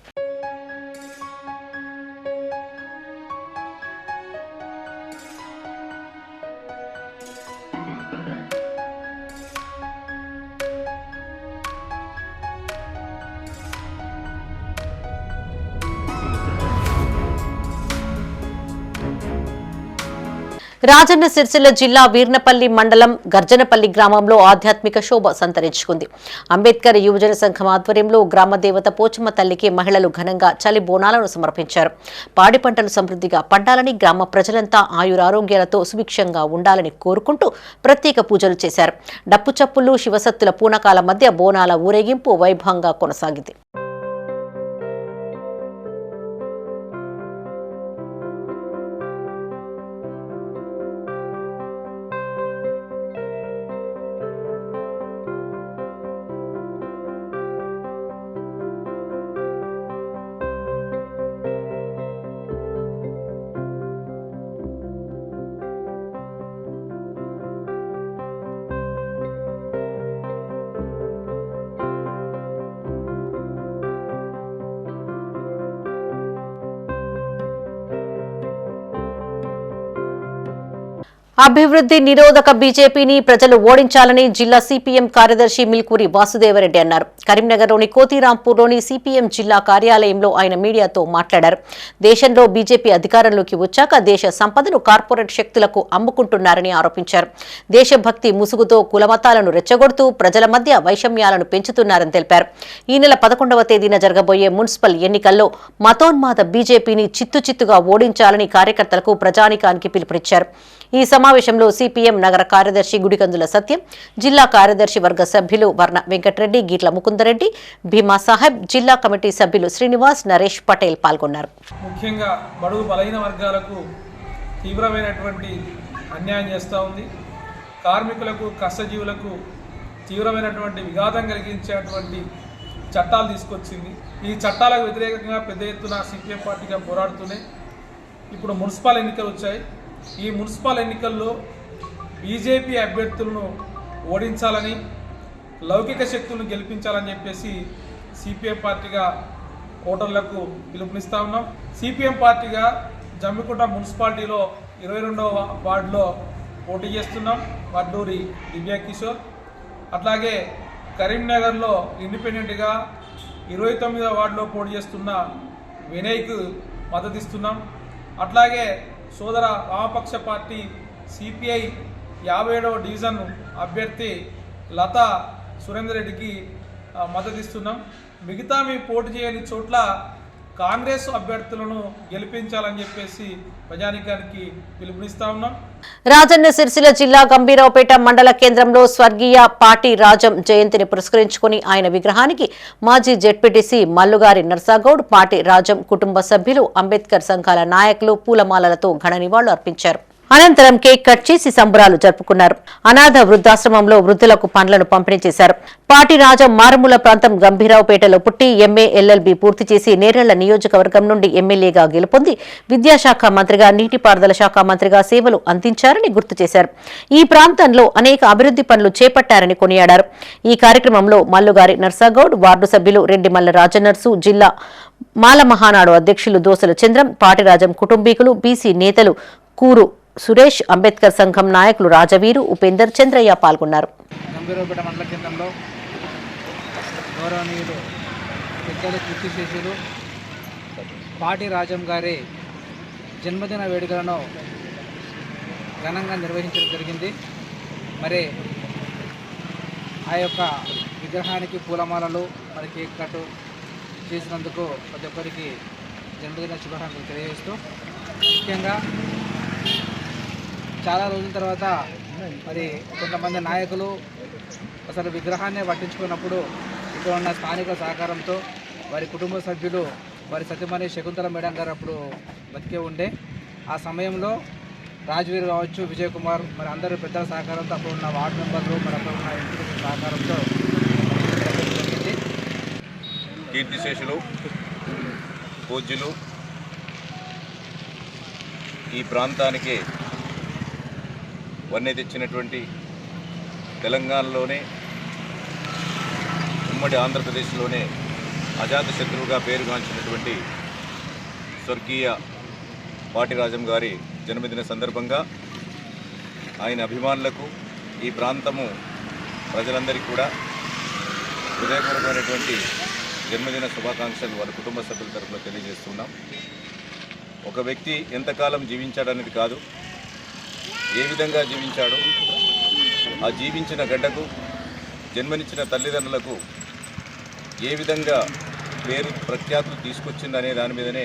రాజన్న సిరిసిల్ల జిల్లా వీర్నపల్లి మండలం గర్జనపల్లి గ్రామంలో ఆధ్యాత్మిక శోభ సంతరించుకుంది. అంబేద్కర్ యువజన సంఘం ఆధ్వర్యంలో గ్రామ దేవత పోచమ్మ తల్లికి మహిళలు ఘనంగా చలి బోనాలను సమర్పించారు. పాడి పంటలు సమృద్ధిగా పండాలని, గ్రామ ప్రజలంతా ఆయురారోగ్యాలతో సుభిక్షంగా ఉండాలని కోరుకుంటూ ప్రత్యేక పూజలు చేశారు. డప్పు చప్పులు, శివసత్తుల పూనకాల మధ్య బోనాల ఊరేగింపు వైభవంగా కొనసాగింది. అభివృద్ధి నిరోధక బీజేపీని ప్రజలు ఓడించాలని జిల్లా సిపిఎం కార్యదర్శి మిల్కూరి వాసుదేవరెడ్డి అన్నారు. కరీంనగర్లోని కోతిరాంపూర్లోని సిపిఎం జిల్లా కార్యాలయంలో ఆయన మీడియాతో మాట్లాడారు. దేశంలో బీజేపీ అధికారంలోకి వచ్చాక దేశ సంపదను కార్పొరేట్ శక్తులకు అమ్ముకుంటున్నారని ఆరోపించారు. దేశభక్తి ముసుగుతో కులమతాలను రెచ్చగొడుతూ ప్రజల మధ్య వైషమ్యాలను పెంచుతున్నారని తెలిపారు. ఈ నెల 11వ తేదీన జరగబోయే మున్సిపల్ ఎన్నికల్లో మతోన్మాద బీజేపీని చిత్తుచిత్తుగా ఓడించాలని కార్యకర్తలకు, ప్రజానికానికి పిలుపునిచ్చారు. ఈ సమావేశంలో సిపిఎం నగర కార్యదర్శి గుడికందుల సత్యం, జిల్లా కార్యదర్శి వర్గ సభ్యులు వర్ణ వెంకటరెడ్డి, గీట్ల ముకుందరెడ్డి, భీమా సాహెబ్, జిల్లా కమిటీ సభ్యులు శ్రీనివాస్, నరేష్ పటేల్ పాల్గొన్నారు. ముఖ్యంగా బడుగు బలహీన వర్గాలకు తీవ్రమైనటువంటి అన్యాయం చేస్తూ ఉంది. కార్మికులకు, కష్టజీవులకు తీవ్రమైనటువంటి విఘాతం కలిగించేటువంటి చట్టాలు తీసుకొచ్చింది. ఈ చట్టాలకు వ్యతిరేకంగా పెద్ద ఎత్తున సిపిఎం పార్టీగా పోరాడుతూనే ఇప్పుడు మున్సిపల్ ఎన్నికలు వచ్చాయి. ఈ మున్సిపల్ ఎన్నికల్లో బీజేపీ అభ్యర్థులను ఓడించాలని, లౌకిక శక్తులను గెలిపించాలని చెప్పేసి సిపిఎం పార్టీగా ఓటర్లకు పిలుపునిస్తూ ఉన్నాం. సిపిఎం పార్టీగా జమ్మికుంట మున్సిపాలిటీలో 22వ వార్డులో పోటీ చేస్తున్నాం. వడ్డూరి దివ్య కిషోర్. అట్లాగే కరీంనగర్లో ఇండిపెండెంట్గా 29వ వార్డులో పోటీ చేస్తున్న వినయ్కు మద్దతిస్తున్నాం. అట్లాగే సోదర వామపక్ష పార్టీ సిపిఐ 57వ డివిజన్ అభ్యర్థి లతా సురేందర్ రెడ్డికి మద్దతిస్తున్నాం. మిగతా మేము పోటీ చేయని చోట్ల కాంగ్రెస్ అభ్యర్థులను గెలిపించాలని చెప్పేసి ప్రజానీకానికి పిలుపునిస్తా ఉన్నాం. రాజన్న సిరిసిల్ల జిల్లా గంభీరావుపేట మండల కేంద్రంలో స్వర్గీయ పాటి రాజం జయంతిని పురస్కరించుకుని ఆయన విగ్రహానికి మాజీ జెడ్పీటీసీ మల్లుగారి నర్సాగౌడ్, పాటి రాజం కుటుంబ సభ్యులు, అంబేద్కర్ సంఘాల నాయకులు పూలమాలలతో ఘన నివాళులు అర్పించారు. అనంతరం కేక్ కట్ చేసి సంబరాలు జరుపుకున్నారు. అనాథ వృద్ధాశ్రమంలో వృద్ధులకు పండ్లను పంపిణీ చేశారు. పాటి రాజం మారుమూల ప్రాంతం గంభీరావుపేటలో పుట్టి ఎంఏ ఎల్ఎల్బి పూర్తి చేసి నేరెళ్ల నియోజకవర్గం నుండి ఎమ్మెల్యేగా గెలుపొంది విద్యాశాఖ మంత్రిగా, నీటిపారుదల శాఖ మంత్రిగా సేవలు అందించారని గుర్తు చేశారు. ఈ ప్రాంతంలో అనేక అభివృద్ధి పనులు చేపట్టారని కొనియాడారు. ఈ కార్యక్రమంలో మల్లుగారి నర్సాగౌడ్, వార్డు సభ్యులు రెడ్డిమల్ల రాజనర్సు, జిల్లా మాల మహానాడు అధ్యక్షులు దోసల చంద్రం, పాటిరాజం కుటుంబీకులు, బీసీ నేతలు కూరు సురేష్, అంబేద్కర్ సంఘం నాయకులు రాజవీరు, ఉపేందర్, చంద్రయ్య పాల్గొన్నారు. గంభీరావుపేట మండల కేంద్రంలో గౌరవనీయులు పెద్దలు కీర్తి శేషులు పాటి రాజం గారి జన్మదిన వేడుకలను ఘనంగా నిర్వహించడం జరిగింది. మరి ఆ యొక్క విగ్రహానికి పూలమాలలు, మరి కేక్ కట్ చేసినందుకు ప్రతి ఒక్కరికి జన్మదిన శుభాకాంక్షలు తెలియజేస్తూ, ముఖ్యంగా చాలా రోజుల తర్వాత మరి కొంతమంది నాయకులు అసలు విగ్రహాన్ని పట్టించుకున్నప్పుడు ఇక్కడ ఉన్న స్థానిక సహకారంతో వారి కుటుంబ సభ్యులు, వారి సతీమణి శకుంతల మేడం గారు అప్పుడు బతికే ఉండే ఆ సమయంలో రాజవీర్ కావచ్చు, విజయ్ కుమార్, మరి అందరూ పెద్దల సహకారంతో, అప్పుడు ఉన్న వార్డు మెంబర్లు, మరి అక్కడ ఉన్న ఎంపీ సహకారంతో జరిగింది. కీర్తిశేషులు పూజ్యులు ఈ ప్రాంతానికి వన్నె తెచ్చినటువంటి, తెలంగాణలోనే ఉమ్మడి ఆంధ్రప్రదేశ్లోనే అజాత శత్రువుగా పేరుగాంచినటువంటి స్వర్గీయ పాటిరాజం గారి జన్మదిన సందర్భంగా ఆయన అభిమానులకు, ఈ ప్రాంతము ప్రజలందరికీ కూడా హృదయపూర్వకమైనటువంటి జన్మదిన శుభాకాంక్షలు వారి కుటుంబ సభ్యుల తరఫున తెలియజేస్తున్నాం. ఒక వ్యక్తి ఎంతకాలం జీవించాడనేది కాదు, ఏ విధంగా జీవించాడో, ఆ జీవించిన గడ్డకు, జన్మనిచ్చిన తల్లిదండ్రులకు ఏ విధంగా పేరు ప్రఖ్యాతులు తీసుకొచ్చిందనే దాని మీదనే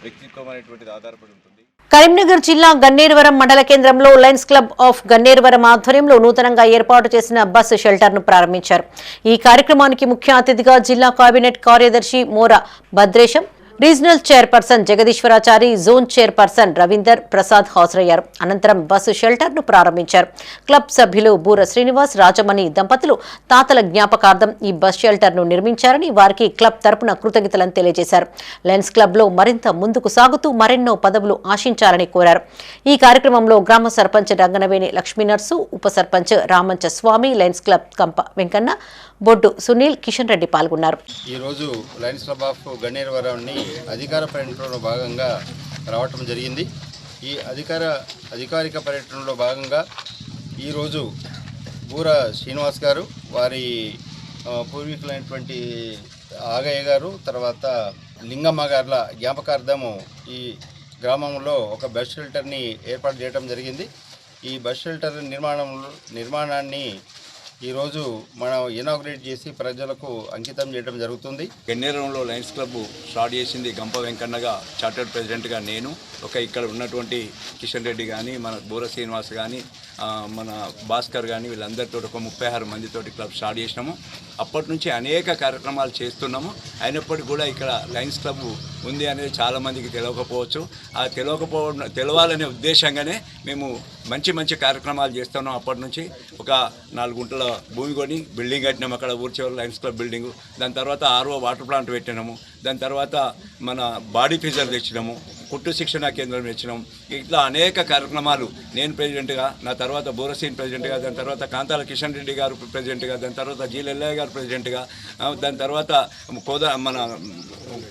వ్యక్తిత్వం అనేటువంటిది ఆధారపడి ఉంటుంది. కరీంనగర్ జిల్లా గన్నేరువరం మండల కేంద్రంలో లయన్స్ క్లబ్ ఆఫ్ గన్నేరువరం ఆధ్వర్యంలో నూతనంగా ఏర్పాటు చేసిన బస్ షెల్టర్ను ప్రారంభించారు. ఈ కార్యక్రమానికి ముఖ్య అతిథిగా జిల్లా కేబినెట్ కార్యదర్శి Mora Bhadresham, regional chairperson Jagadishwarachari, zone chairperson Ravinder Prasad హాజరయ్యారు. అనంతరం బస్సు షెల్టర్ను ప్రారంభించారు. క్లబ్ సభ్యులు బూర శ్రీనివాస్, రాజమణి దంపతులు తాతల జ్ఞాపకార్థం ఈ బస్ షెల్టర్ను నిర్మించారని, వారికి క్లబ్ తరపున కృతజ్ఞతలను తెలియజేశారు. లయన్స్ క్లబ్లో మరింత ముందుకు సాగుతూ మరెన్నో పదవులు ఆశించాలని కోరారు. ఈ కార్యక్రమంలో గ్రామ సర్పంచ్ రంగనవేణి లక్ష్మీనర్సు, ఉప సర్పంచ్ రామంచ స్వామి, లయన్స్ క్లబ్ కంప వెంకన్న, బొడ్డు సునీల్, కిషన్ రెడ్డి పాల్గొన్నారు. ఈరోజు లయన్స్ క్లబ్ ఆఫ్ గన్నేరువరంని అధికార పర్యటనలో భాగంగా రావటం జరిగింది. ఈ అధికారిక పర్యటనలో భాగంగా ఈరోజు బూర శ్రీనివాస్ గారు, వారి పూర్వీకులైనటువంటి ఆగయ్య గారు, తర్వాత లింగమ్మ గారుల జ్ఞాపకార్థము ఈ గ్రామంలో ఒక బస్ షెల్టర్ని ఏర్పాటు చేయడం జరిగింది. ఈ బస్ షెల్టర్ నిర్మాణాన్ని ఈరోజు మనం ఇనాగ్రేట్ చేసి ప్రజలకు అంకితం చేయడం జరుగుతుంది. గన్నేరంలో లయన్స్ క్లబ్ స్టార్ట్ చేసింది గంప వెంకన్నగా, చార్టర్డ్ ప్రెసిడెంట్గా నేను, ఇక్కడ ఉన్నటువంటి కిషన్ రెడ్డి కానీ, మన బూర శ్రీనివాస్ కానీ, మన భాస్కర్ కానీ, వీళ్ళందరితో ఒక 36 మందితోటి క్లబ్ స్టార్ట్ చేసినాము. అప్పటి నుంచి అనేక కార్యక్రమాలు చేస్తున్నాము. అయినప్పటికీ కూడా ఇక్కడ లయన్స్ క్లబ్ ఉంది అనేది చాలామందికి తెలియకపోవచ్చు. ఆ తెలవాలనే ఉద్దేశంగానే మేము మంచి కార్యక్రమాలు చేస్తున్నాం. అప్పటి నుంచి ఒక 4 గుంటల భూమి కొని బిల్డింగ్ కట్టినాము, అక్కడ ఊర్చేవారు లయన్స్ క్లబ్ బిల్డింగు. దాని తర్వాత RO వాటర్ ప్లాంట్ పెట్టినాము. దాని తర్వాత మన బాడీ ఫీజర్ తెచ్చినాము, కుట్టు శిక్షణ కేంద్రం తెచ్చినాము. ఇట్లా అనేక కార్యక్రమాలు నేను ప్రెసిడెంట్గా, నా తర్వాత బోరసీన్ ప్రెసిడెంట్గా, దాని తర్వాత కాంతాల కిషన్ రెడ్డి గారు ప్రెసిడెంట్గా, దాని తర్వాత జీలెల్లయ్య గారు ప్రెసిడెంట్గా, దాని తర్వాత మన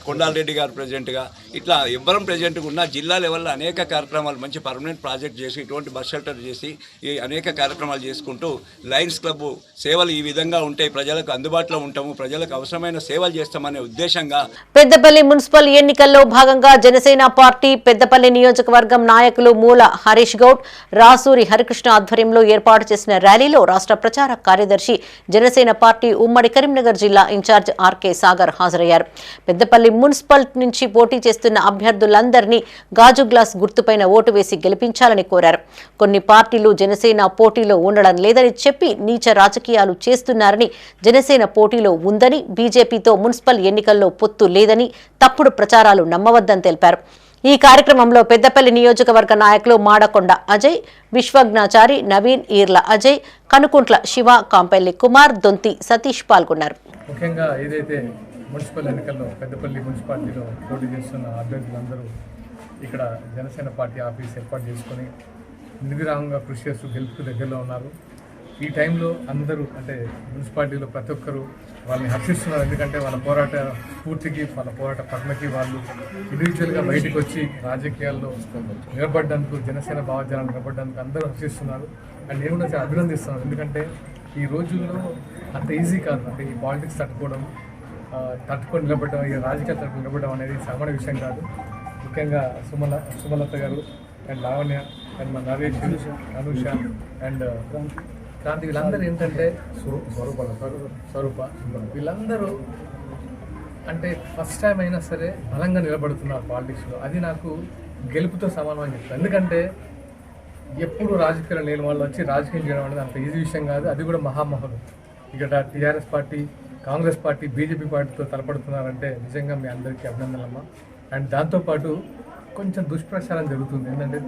కొండాల రెడ్డి గారు ప్రెసిడెంట్గా, ఇట్లా ఎవ్వరం ప్రెసిడెంట్గా ఉన్న జిల్లా లెవెల్లో అనేక కార్యక్రమాలు మంచి పర్మనెంట్ ప్రాజెక్ట్ చేసి, ఇటువంటి బస్ షెల్టర్ చేసి ఈ అనేక కార్యక్రమాలు చేసుకుంటూ లయన్స్ క్లబ్ సేవలు ఈ విధంగా ఉంటాయి, ప్రజలకు అందుబాటులో ఉంటాము, ప్రజలకు అవసరమైన సేవలు చేస్తామనే ఉద్దేశంగా. పెద్దపల్లి మున్సిపల్ ఎన్నికల్లో భాగంగా జనసేన పార్టీ పెద్దపల్లి నియోజకవర్గం నాయకులు మూల హరీష్ గౌడ్, రాసూరి హరికృష్ణ ఆధ్వర్యంలో ఏర్పాటు చేసిన ర్యాలీలో రాష్ట్ర ప్రచార కార్యదర్శి జనసేన పార్టీ ఉమ్మడి కరీంనగర్ జిల్లా ఇన్ఛార్జ్ ఆర్కే సాగర్ హాజరయ్యారు. పెద్దపల్లి మున్సిపల్ నుంచి పోటీ చేస్తున్న అభ్యర్థులందరినీ గాజు గ్లాస్ గుర్తుపైన ఓటు వేసి గెలిపించాలని కోరారు. కొన్ని పార్టీలు జనసేన పోటీలో ఉండడం లేదని చెప్పి నీచ రాజకీయాలు చేస్తున్నారని, జనసేన పోటీలో ఉందని, బీజేపీతో మున్సిపల్ ఎన్నికల్లో పొత్తు లేదని తప్పుడు ప్రచారాలు నమ్మవద్దని తెలిపారు. ఈ కార్యక్రమంలో పెద్దపల్లి నియోజకవర్గ నాయకులు మాడకొండ అజయ్, విశ్వజ్ఞాచారి, నవీన్, ఈర్ల అజయ్, కనుకుంట్ల శివ, కాంపల్లి కుమార్, దొంతి సతీష్ పాల్గొన్నారు. ముఖ్యంగా ఏదైతే మున్సిపల్ ఎన్నికల్లో పెద్దపల్లి మున్సిపాలిటీలో పోటీ చేస్తున్న అభ్యర్థులందరూ ఇక్కడ జనసేన పార్టీ ఆఫీస్ ఏర్పాటు చేసుకొని నిర్విరామంగా కృషి చేస్తూ గెలుపుకు దగ్గరలో ఉన్నారు. ఈ టైంలో అందరూ అంటే మున్సిపాలిటీలో ప్రతి ఒక్కరూ వాళ్ళని హర్షిస్తున్నారు. ఎందుకంటే వాళ్ళ పోరాట స్ఫూర్తికి, వాళ్ళ పోరాట పట్లకి వాళ్ళు ఇండివిజువల్గా బయటకు వచ్చి రాజకీయాల్లో నిలబడ్డానికి, జనసేన భావజాలను నిలబడ్డానికి అందరూ హర్షిస్తున్నారు. అండ్ నేను కూడా చాలా అభినందిస్తున్నాను. ఎందుకంటే ఈ రోజుల్లో అంత ఈజీ కాదు. అంటే ఈ పాలిటిక్స్ తట్టుకొని నిలబడడం, ఈ రాజకీయాలు తట్టుకొని నిలబడడం అనేది సామాన్య విషయం కాదు. ముఖ్యంగా సుమలత గారు అండ్ లావణ్య అండ్ మన నరేష్, అనుష అండ్ క్రాంతి, వీళ్ళందరూ ఏంటంటే స్వరూప, వీళ్ళందరూ అంటే ఫస్ట్ టైం అయినా సరే బలంగా నిలబడుతున్నారు పాలిటిక్స్లో. అది నాకు గెలుపుతో సమానం అని చెప్తాను. ఎందుకంటే ఎప్పుడు రాజకీయాలు లేని వాళ్ళు వచ్చి రాజకీయం చేయడం అనేది అంత ఈజీ విషయం కాదు. అది కూడా మహామహులు. ఇక్కడ TRS party, Congress party, BJP పార్టీతో తలపడుతున్నారంటే నిజంగా మీ అందరికీ అభినందనమ్మా. అండ్ దాంతోపాటు కొంచెం దుష్ప్రచారం జరుగుతుంది. ఏంటంటే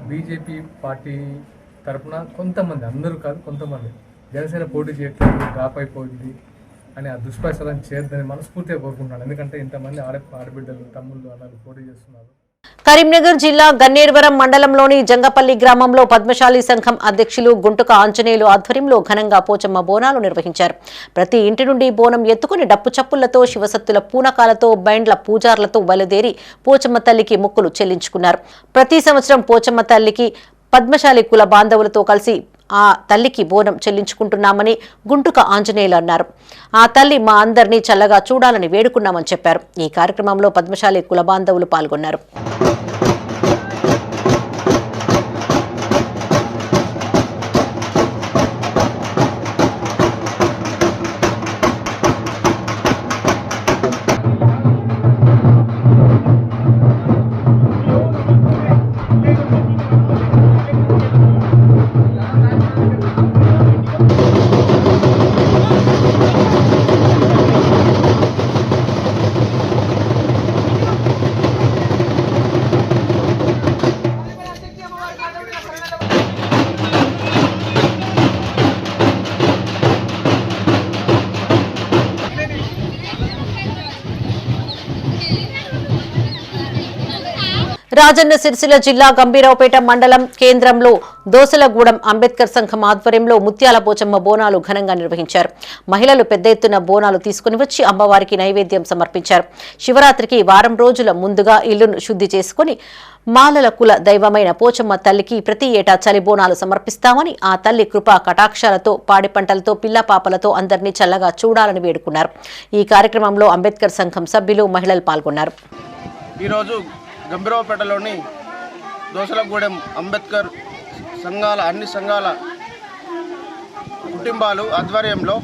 బీజేపీ పార్టీ తరఫున కొంతమంది, అందరూ కాదు కొంతమంది, జనసేన పోటీ చేయట్లేదు, డ్రాప్ అయిపోయింది అని ఆ దుష్ప్రచారం చేయొద్దని మనస్ఫూర్తిగా కోరుకుంటున్నాను. ఎందుకంటే ఇంతమంది ఆడబిడ్డలు, తమ్ముళ్ళు, అన్నలు పోటీ చేస్తున్నారు. కరీంనగర్ జిల్లా గన్నేరువరం మండలంలోని జంగపల్లి గ్రామంలో పద్మశాలి సంఘం అధ్యక్షులు గుంటుక ఆంజనేయులు ఆధ్వర్యంలో ఘనంగా పోచమ్మ బోనాలు నిర్వహించారు. ప్రతి ఇంటి నుండి బోనం ఎత్తుకుని డప్పు చప్పులతో, శివసత్తుల పూనకాలతో, బైండ్ల పూజార్లతో బయలుదేరి పోచమ్మ తల్లికి మొక్కులు చెల్లించుకున్నారు. ప్రతి సంవత్సరం పోచమ్మ తల్లికి పద్మశాలి కుల బాంధవులతో కలిసి ఆ తల్లికి బోనం చెల్లించుకుంటున్నామని గుంటుక ఆంజనేయులు అన్నారు. ఆ తల్లి మా అందరినీ చల్లగా చూడాలని వేడుకున్నామని చెప్పారు. ఈ కార్యక్రమంలో పద్మశాలి కుల బాంధవులు పాల్గొన్నారు. రాజన్న సిరిసిల్ల జిల్లా గంభీరావుపేట మండలం కేంద్రంలో దోసలగూడెం అంబేద్కర్ సంఘం ఆధ్వర్యంలో ముత్యాల పోచమ్మ బోనాలు ఘనంగా నిర్వహించారు. మహిళలు పెద్ద ఎత్తున బోనాలు తీసుకుని వచ్చి అమ్మవారికి నైవేద్యం సమర్పించారు. శివరాత్రికి వారం రోజుల ముందుగా ఇల్లును శుద్ధి చేసుకుని మాలల కుల దైవమైన పోచమ్మ తల్లికి ప్రతి ఏటా చలి బోనాలు సమర్పిస్తామని, ఆ తల్లి కృపా కటాక్షాలతో, పాడి పంటలతో, పిల్లపాపలతో అందరినీ చల్లగా చూడాలని వేడుకున్నారు. ఈ కార్యక్రమంలో అంబేద్కర్ సంఘం సభ్యులు, మహిళలు పాల్గొన్నారు. ఈరోజు గంభీరావుపేటలోని దోసలగూడెం అంబేద్కర్ సంఘాల అన్ని సంఘాల కుటుంబాలు ఆధ్వర్యంలో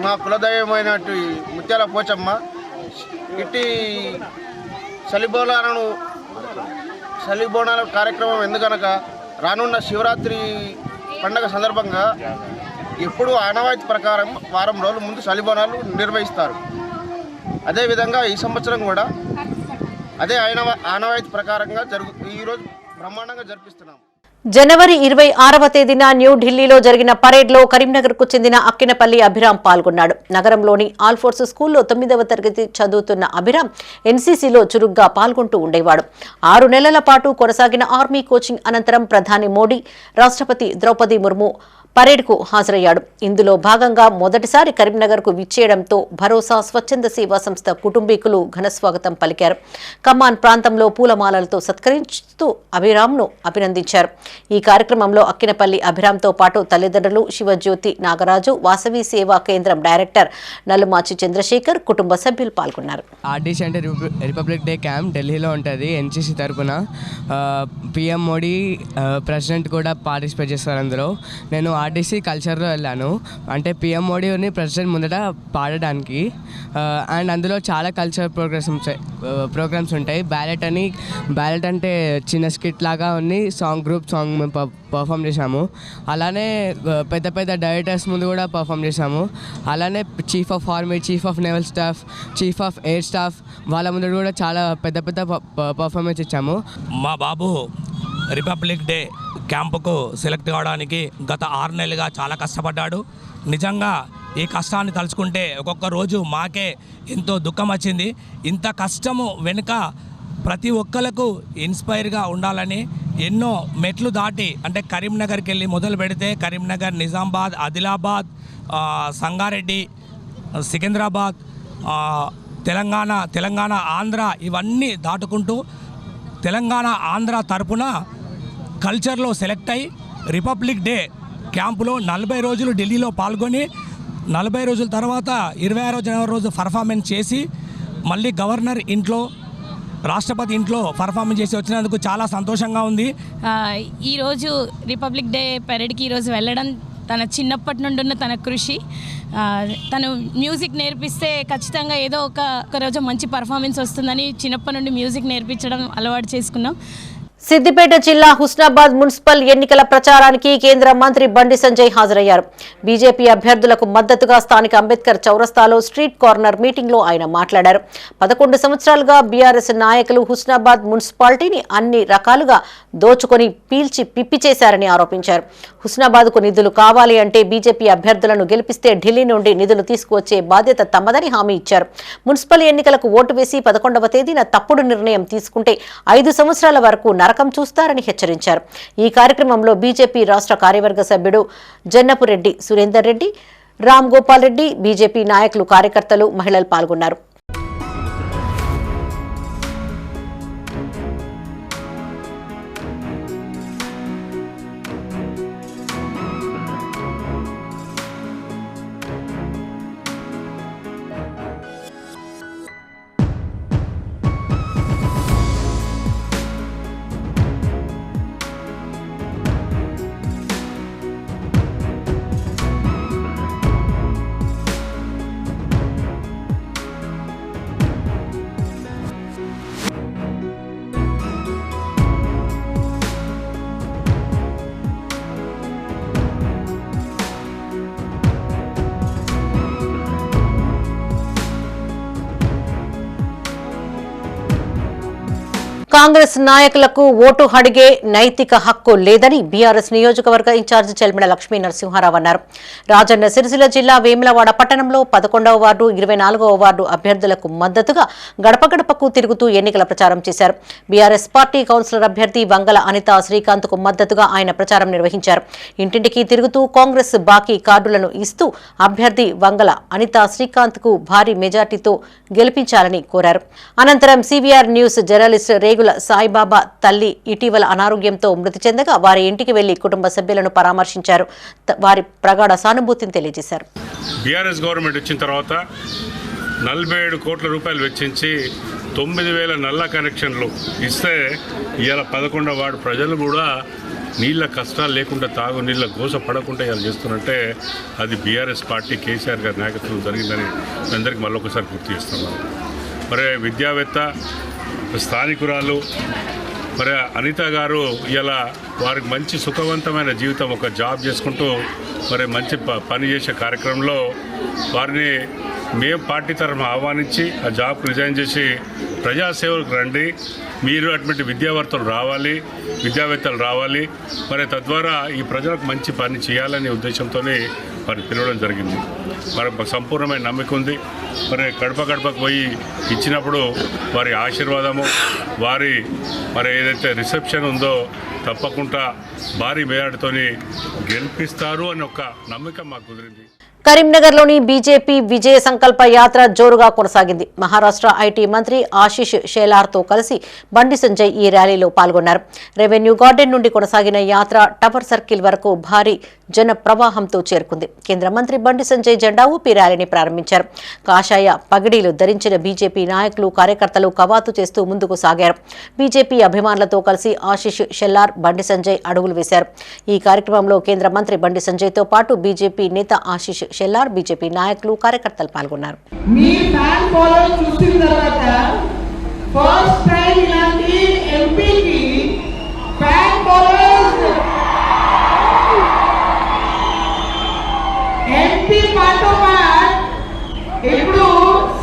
మా కులదైవమైనటువంటి ముత్యాల పోచమ్మ ఇట్టి సలిబోనాల కార్యక్రమం ఎందుకనగా రానున్న శివరాత్రి పండగ సందర్భంగా ఎప్పుడు ఆనవాయితీ ప్రకారం వారం రోజుల ముందు సలిబోనాలు నిర్వహిస్తారు. అదేవిధంగా ఈ సంవత్సరం కూడా అదే ఆనవాయితీ ప్రకారంగా ఈరోజు బ్రహ్మాండంగా జరిపిస్తున్నాం. జనవరి 26వ తేదీన న్యూఢిల్లీలో జరిగిన పరేడ్లో కరీంనగర్కు చెందిన అక్కినపల్లి అభిరామ్ పాల్గొన్నాడు. నగరంలోని ఆల్ఫోర్స్ స్కూల్లో 9వ తరగతి చదువుతున్న అభిరామ్ ఎన్సీసీలో చురుగ్గా పాల్గొంటూ ఉండేవాడు. 6 నెలల పాటు కొనసాగిన ఆర్మీ కోచింగ్ అనంతరం ప్రధాని మోడీ, రాష్ట్రపతి ద్రౌపది ముర్ము పరేడ్కు హాజరయ్యాడు. ఇందులో భాగంగా మొదటిసారి కరీంనగర్కు విచ్చేయడంతో భరోసా స్వచ్ఛంద సేవా సంస్థ కుటుంబీకులు ఘనస్వాగతం పలికారు. కమాన్ ప్రాంతంలో పూలమాలలతో సత్కరిస్తూ అభిరామ్ను అభినందించారు. ఈ కార్యక్రమంలో అక్కినపల్లి అభిరామ్తో పాటు తల్లిదండ్రులు, శివజ్యోతి నాగరాజు, వాసవి సేవా కేంద్రం డైరెక్టర్ నలుమాచి చంద్రశేఖర్, కుటుంబ సభ్యులు పాల్గొన్నారు. ఆర్డీసీ అంటే రిపబ్లిక్ డే క్యాంప్ ఢిల్లీలో ఉంటుంది. ఎన్సీసీ తరఫున పిఎం మోడీ ప్రెసిడెంట్ కూడా పార్టిసిపేట్ చేస్తారు. అందులో నేను ఆర్డీసీ కల్చర్లో వెళ్ళాను. అంటే పిఎం మోడీని ప్రెసిడెంట్ ముందట పాడడానికి. అండ్ అందులో చాలా కల్చరల్ ప్రోగ్రామ్స్ ఉంటాయి. బ్యాలెట్ అంటే చిన్న స్కిట్ లాగా ఉంది. గ్రూప్ సాంగ్ మేము పర్ఫామ్ చేసాము. అలానే పెద్ద పెద్ద డైరెక్టర్స్ ముందు కూడా పర్ఫామ్ చేసాము. అలానే chief of army, chief of naval staff, chief of air staff వాళ్ళ ముందు కూడా చాలా పెద్ద పెద్ద పర్ఫార్మెన్స్ ఇచ్చాము. మా బాబు రిపబ్లిక్ డే క్యాంపుకు సెలెక్ట్ కావడానికి గత 6 నెలలుగా చాలా కష్టపడ్డాడు. నిజంగా ఈ కష్టాన్ని తలుచుకుంటే ఒక్కొక్క రోజు మాకే ఎంతో దుఃఖం వచ్చింది. ఇంత కష్టము వెనుక ప్రతి ఒక్కరికి ఇన్స్పైర్గా ఉండాలని ఎన్నో మెట్లు దాటి అంటే కరీంనగర్కి వెళ్ళి మొదలు పెడితే కరీంనగర్, నిజామాబాద్, ఆదిలాబాద్, సంగారెడ్డి, సికింద్రాబాద్, తెలంగాణ, ఆంధ్ర ఇవన్నీ దాటుకుంటూ తెలంగాణ, ఆంధ్ర తరపున కల్చర్లో సెలెక్ట్ అయ్యి రిపబ్లిక్ డే క్యాంపులో 40 రోజులు ఢిల్లీలో పాల్గొని 40 రోజుల తర్వాత 26వ జనవరి రోజు పర్ఫార్మెన్స్ చేసి మళ్ళీ గవర్నర్ ఇంట్లో, రాష్ట్రపతి ఇంట్లో పర్ఫార్మెన్స్ చేసి వచ్చినందుకు చాలా సంతోషంగా ఉంది. ఈరోజు రిపబ్లిక్ డే పరేడ్కి ఈరోజు వెళ్ళడం తన చిన్నప్పటి నుండి ఉన్న తన కృషి. తను మ్యూజిక్ నేర్పిస్తే ఖచ్చితంగా ఏదో ఒక రోజు మంచి పర్ఫార్మెన్స్ వస్తుందని చిన్నప్పటి నుండి మ్యూజిక్ నేర్పించడం అలవాటు చేసుకున్నాం. సిద్దిపేట జిల్లా హుస్నాబాద్ మున్సిపల్ ఎన్నికల ప్రచారానికి కేంద్ర మంత్రి బండి సంజయ్ హాజరయ్యారు. బీజేపీ అభ్యర్థులకు మద్దతుగా స్థానిక అంబేద్కర్ చౌరస్తాలో స్ట్రీట్ కార్నర్ మీటింగ్ లో ఆయన మాట్లాడారు. 11 సంవత్సరాలుగా బీఆర్ఎస్ నాయకులు హుస్నాబాద్ మున్సిపాలిటీని అన్ని రకాలుగా దోచుకొని పీల్చి పిప్పి చేశారని ఆరోపించారు. హుస్నాబాద్ కు నిధులు కావాలి అంటే బీజేపీ అభ్యర్థులను గెలిపిస్తే ఢిల్లీ నుండి నిధులు తీసుకువచ్చే బాధ్యత తమదని హామీ ఇచ్చారు. మున్సిపల్ ఎన్నికలకు ఓటు వేసి 11వ తేదీన తప్పుడు నిర్ణయం తీసుకుంటే 5 సంవత్సరాల వరకు నరకం చూస్తారని హెచ్చరించారు. ఈ కార్యక్రమంలో బీజేపీ రాష్ట్ర కార్యవర్గ సభ్యుడు జన్నపు రెడ్డి, సురేందర్ రెడ్డి, రామ్ గోపాల్ రెడ్డి, బీజేపీ నాయకులు, కార్యకర్తలు, మహిళలు పాల్గొన్నారు. కాంగ్రెస్ నాయకులకు ఓటు అడిగే నైతిక హక్కు లేదని బీఆర్ఎస్ నియోజకవర్గ ఇన్ఛార్జి చెల్మిడ లక్ష్మీ నరసింహారావు అన్నారు. రాజన్న సిరిసిల్ల జిల్లా వేములవాడ పట్టణంలో 11వ వార్డు, 24వ వార్డు అభ్యర్థులకు మద్దతుగా గడప గడపకు తిరుగుతూ ఎన్నికల ప్రచారం చేశారు. బీఆర్ఎస్ పార్టీ కౌన్సిలర్ అభ్యర్థి వంగల అనితా శ్రీకాంత్ కు మద్దతుగా ఆయన ప్రచారం నిర్వహించారు. ఇంటింటికి తిరుగుతూ కాంగ్రెస్ బాకీ కార్డులను ఇస్తూ అభ్యర్థి వంగల అనితా శ్రీకాంత్ కు భారీ మెజార్టీతో గెలిపించాలని కోరారు. అనంతరం సివిఆర్ న్యూస్ జర్నలిస్ట్ రేగుల సాయిబాబా తల్లి ఇటీవల అనారోగ్యంతో మృతి చెందగా వారి ఇంటికి వెళ్లి కుటుంబ సభ్యులను పరామర్శించారు. వారి ప్రగాఢ సానుభూతిని తెలియజేశారు. బీఆర్ఎస్ గవర్నమెంట్ వచ్చిన తర్వాత 47 కోట్ల రూపాయలు వెచ్చించి 9,000 నల్ల కనెక్షన్లు ఇస్తే ఇవాళ 11వ వార్డు ప్రజలు కూడా నీళ్ళ కష్టాలు లేకుండా తాగు నీళ్ళ గోస పడకుండా ఇలా చేస్తున్నట్టే అది బీఆర్ఎస్ పార్టీ కేసీఆర్ గారి నాయకత్వం జరిగిందని అందరికీ మళ్ళొకసారి గుర్తు చేస్తున్నాను. మరి విద్యావేత్త స్థానికురాలు మరి అనిత గారు ఇలా వారికి మంచి సుఖవంతమైన జీవితం ఒక జాబ్ చేసుకుంటూ మరి మంచి పని చేసే కార్యక్రమంలో వారిని మేము పార్టీ తరఫున ఆహ్వానించి ఆ జాబ్కు రిజైన్ చేసి ప్రజాసేవకు రండి, మీరు అటువంటి విద్యావేత్తలు రావాలి మరి తద్వారా ఈ ప్రజలకు మంచి పని చేయాలనే ఉద్దేశంతో మరి పిలవడం జరిగింది. మరి సంపూర్ణమైన నమ్మకం ఉంది. మరి గడపకు పోయి ఇచ్చినప్పుడు వారి ఆశీర్వాదము మరి ఏదైతే రిసెప్షన్ ఉందో తప్పకుండా భారీ మేరతోని గెలిపిస్తారు అని ఒక నమ్మకం మాకు కుదిరింది. కరీంనగర్లోని బీజేపీ విజయ సంకల్ప యాత్ర జోరుగా కొనసాగింది. మహారాష్ట్ర ఐటీ మంత్రి ఆశీష్ షేలార్తో కలిసి బండి సంజయ్ ఈ ర్యాలీలో పాల్గొన్నారు. రెవెన్యూ గార్డెన్ నుండి కొనసాగిన యాత్ర టవర్ సర్కిల్ వరకు భారీ జన ప్రవాహంతో చేరుకుంది. కేంద్ర మంత్రి బండి సంజయ్ జెండా ఊపి ర్యాలీని ప్రారంభించారు. కాషాయ పగిడీలు ధరించిన బీజేపీ నాయకులు కార్యకర్తలు కవాతు చేస్తూ ముందుకు సాగారు. బీజేపీ అభిమానులతో కలిసి ఆశీష్ షెల్లార్ బండి సంజయ్ అడుగులు వేశారు. ఈ కార్యక్రమంలో కేంద్ర మంత్రి బండి సంజయ్తో పాటు బీజేపీ నేత ఆశీష్ షెల్లార్, బీజేపీ నాయకులు కార్యకర్తలు పాల్గొన్నారు. ఇప్పుడు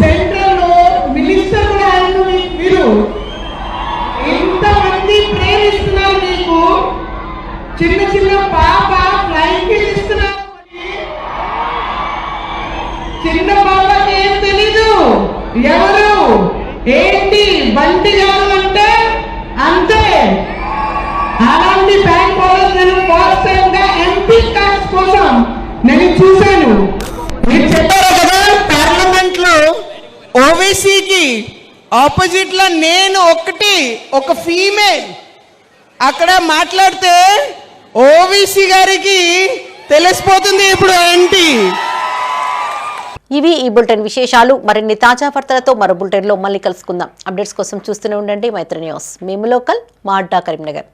సెంట్రల్ లో మినిస్టర్ కూడా మీరు ఇంతమంది ప్రేమిస్తున్నారు. మీకు చిన్న చిన్న పాప ఫ్లైంగ్ ఇస్తున్నారు. చిన్న పాపకి ఏం తెలీదు ఎవరు ఏంటి బండి గారు అంటే అంతే. అలాంటి బ్యాంక్ బౌలర్స్ నేను ఫస్ట్ టైం గా ఎంపీ కార్డ్స్ కోసం నేను చూశాను. మీరు చెప్పారు కదా పార్లమెంట్ లో ఓబీసీకి ఆపోజిట్ లో నేను ఒక ఫీమేల్ అక్కడ మాట్లాడితే ఓబీసీ గారికి తెలిసిపోతుంది ఇప్పుడు ఏంటి. ఇవి ఈ బులెటిన్ విశేషాలు. మరిన్ని తాజా వార్తలతో మరో బులెటిన్లో మళ్ళీ కలుసుకుందాం. అప్డేట్స్ కోసం చూస్తూనే ఉండండి మైత్రి న్యూస్. మేము లోకల్, మా అడ్డా కరీంనగర్.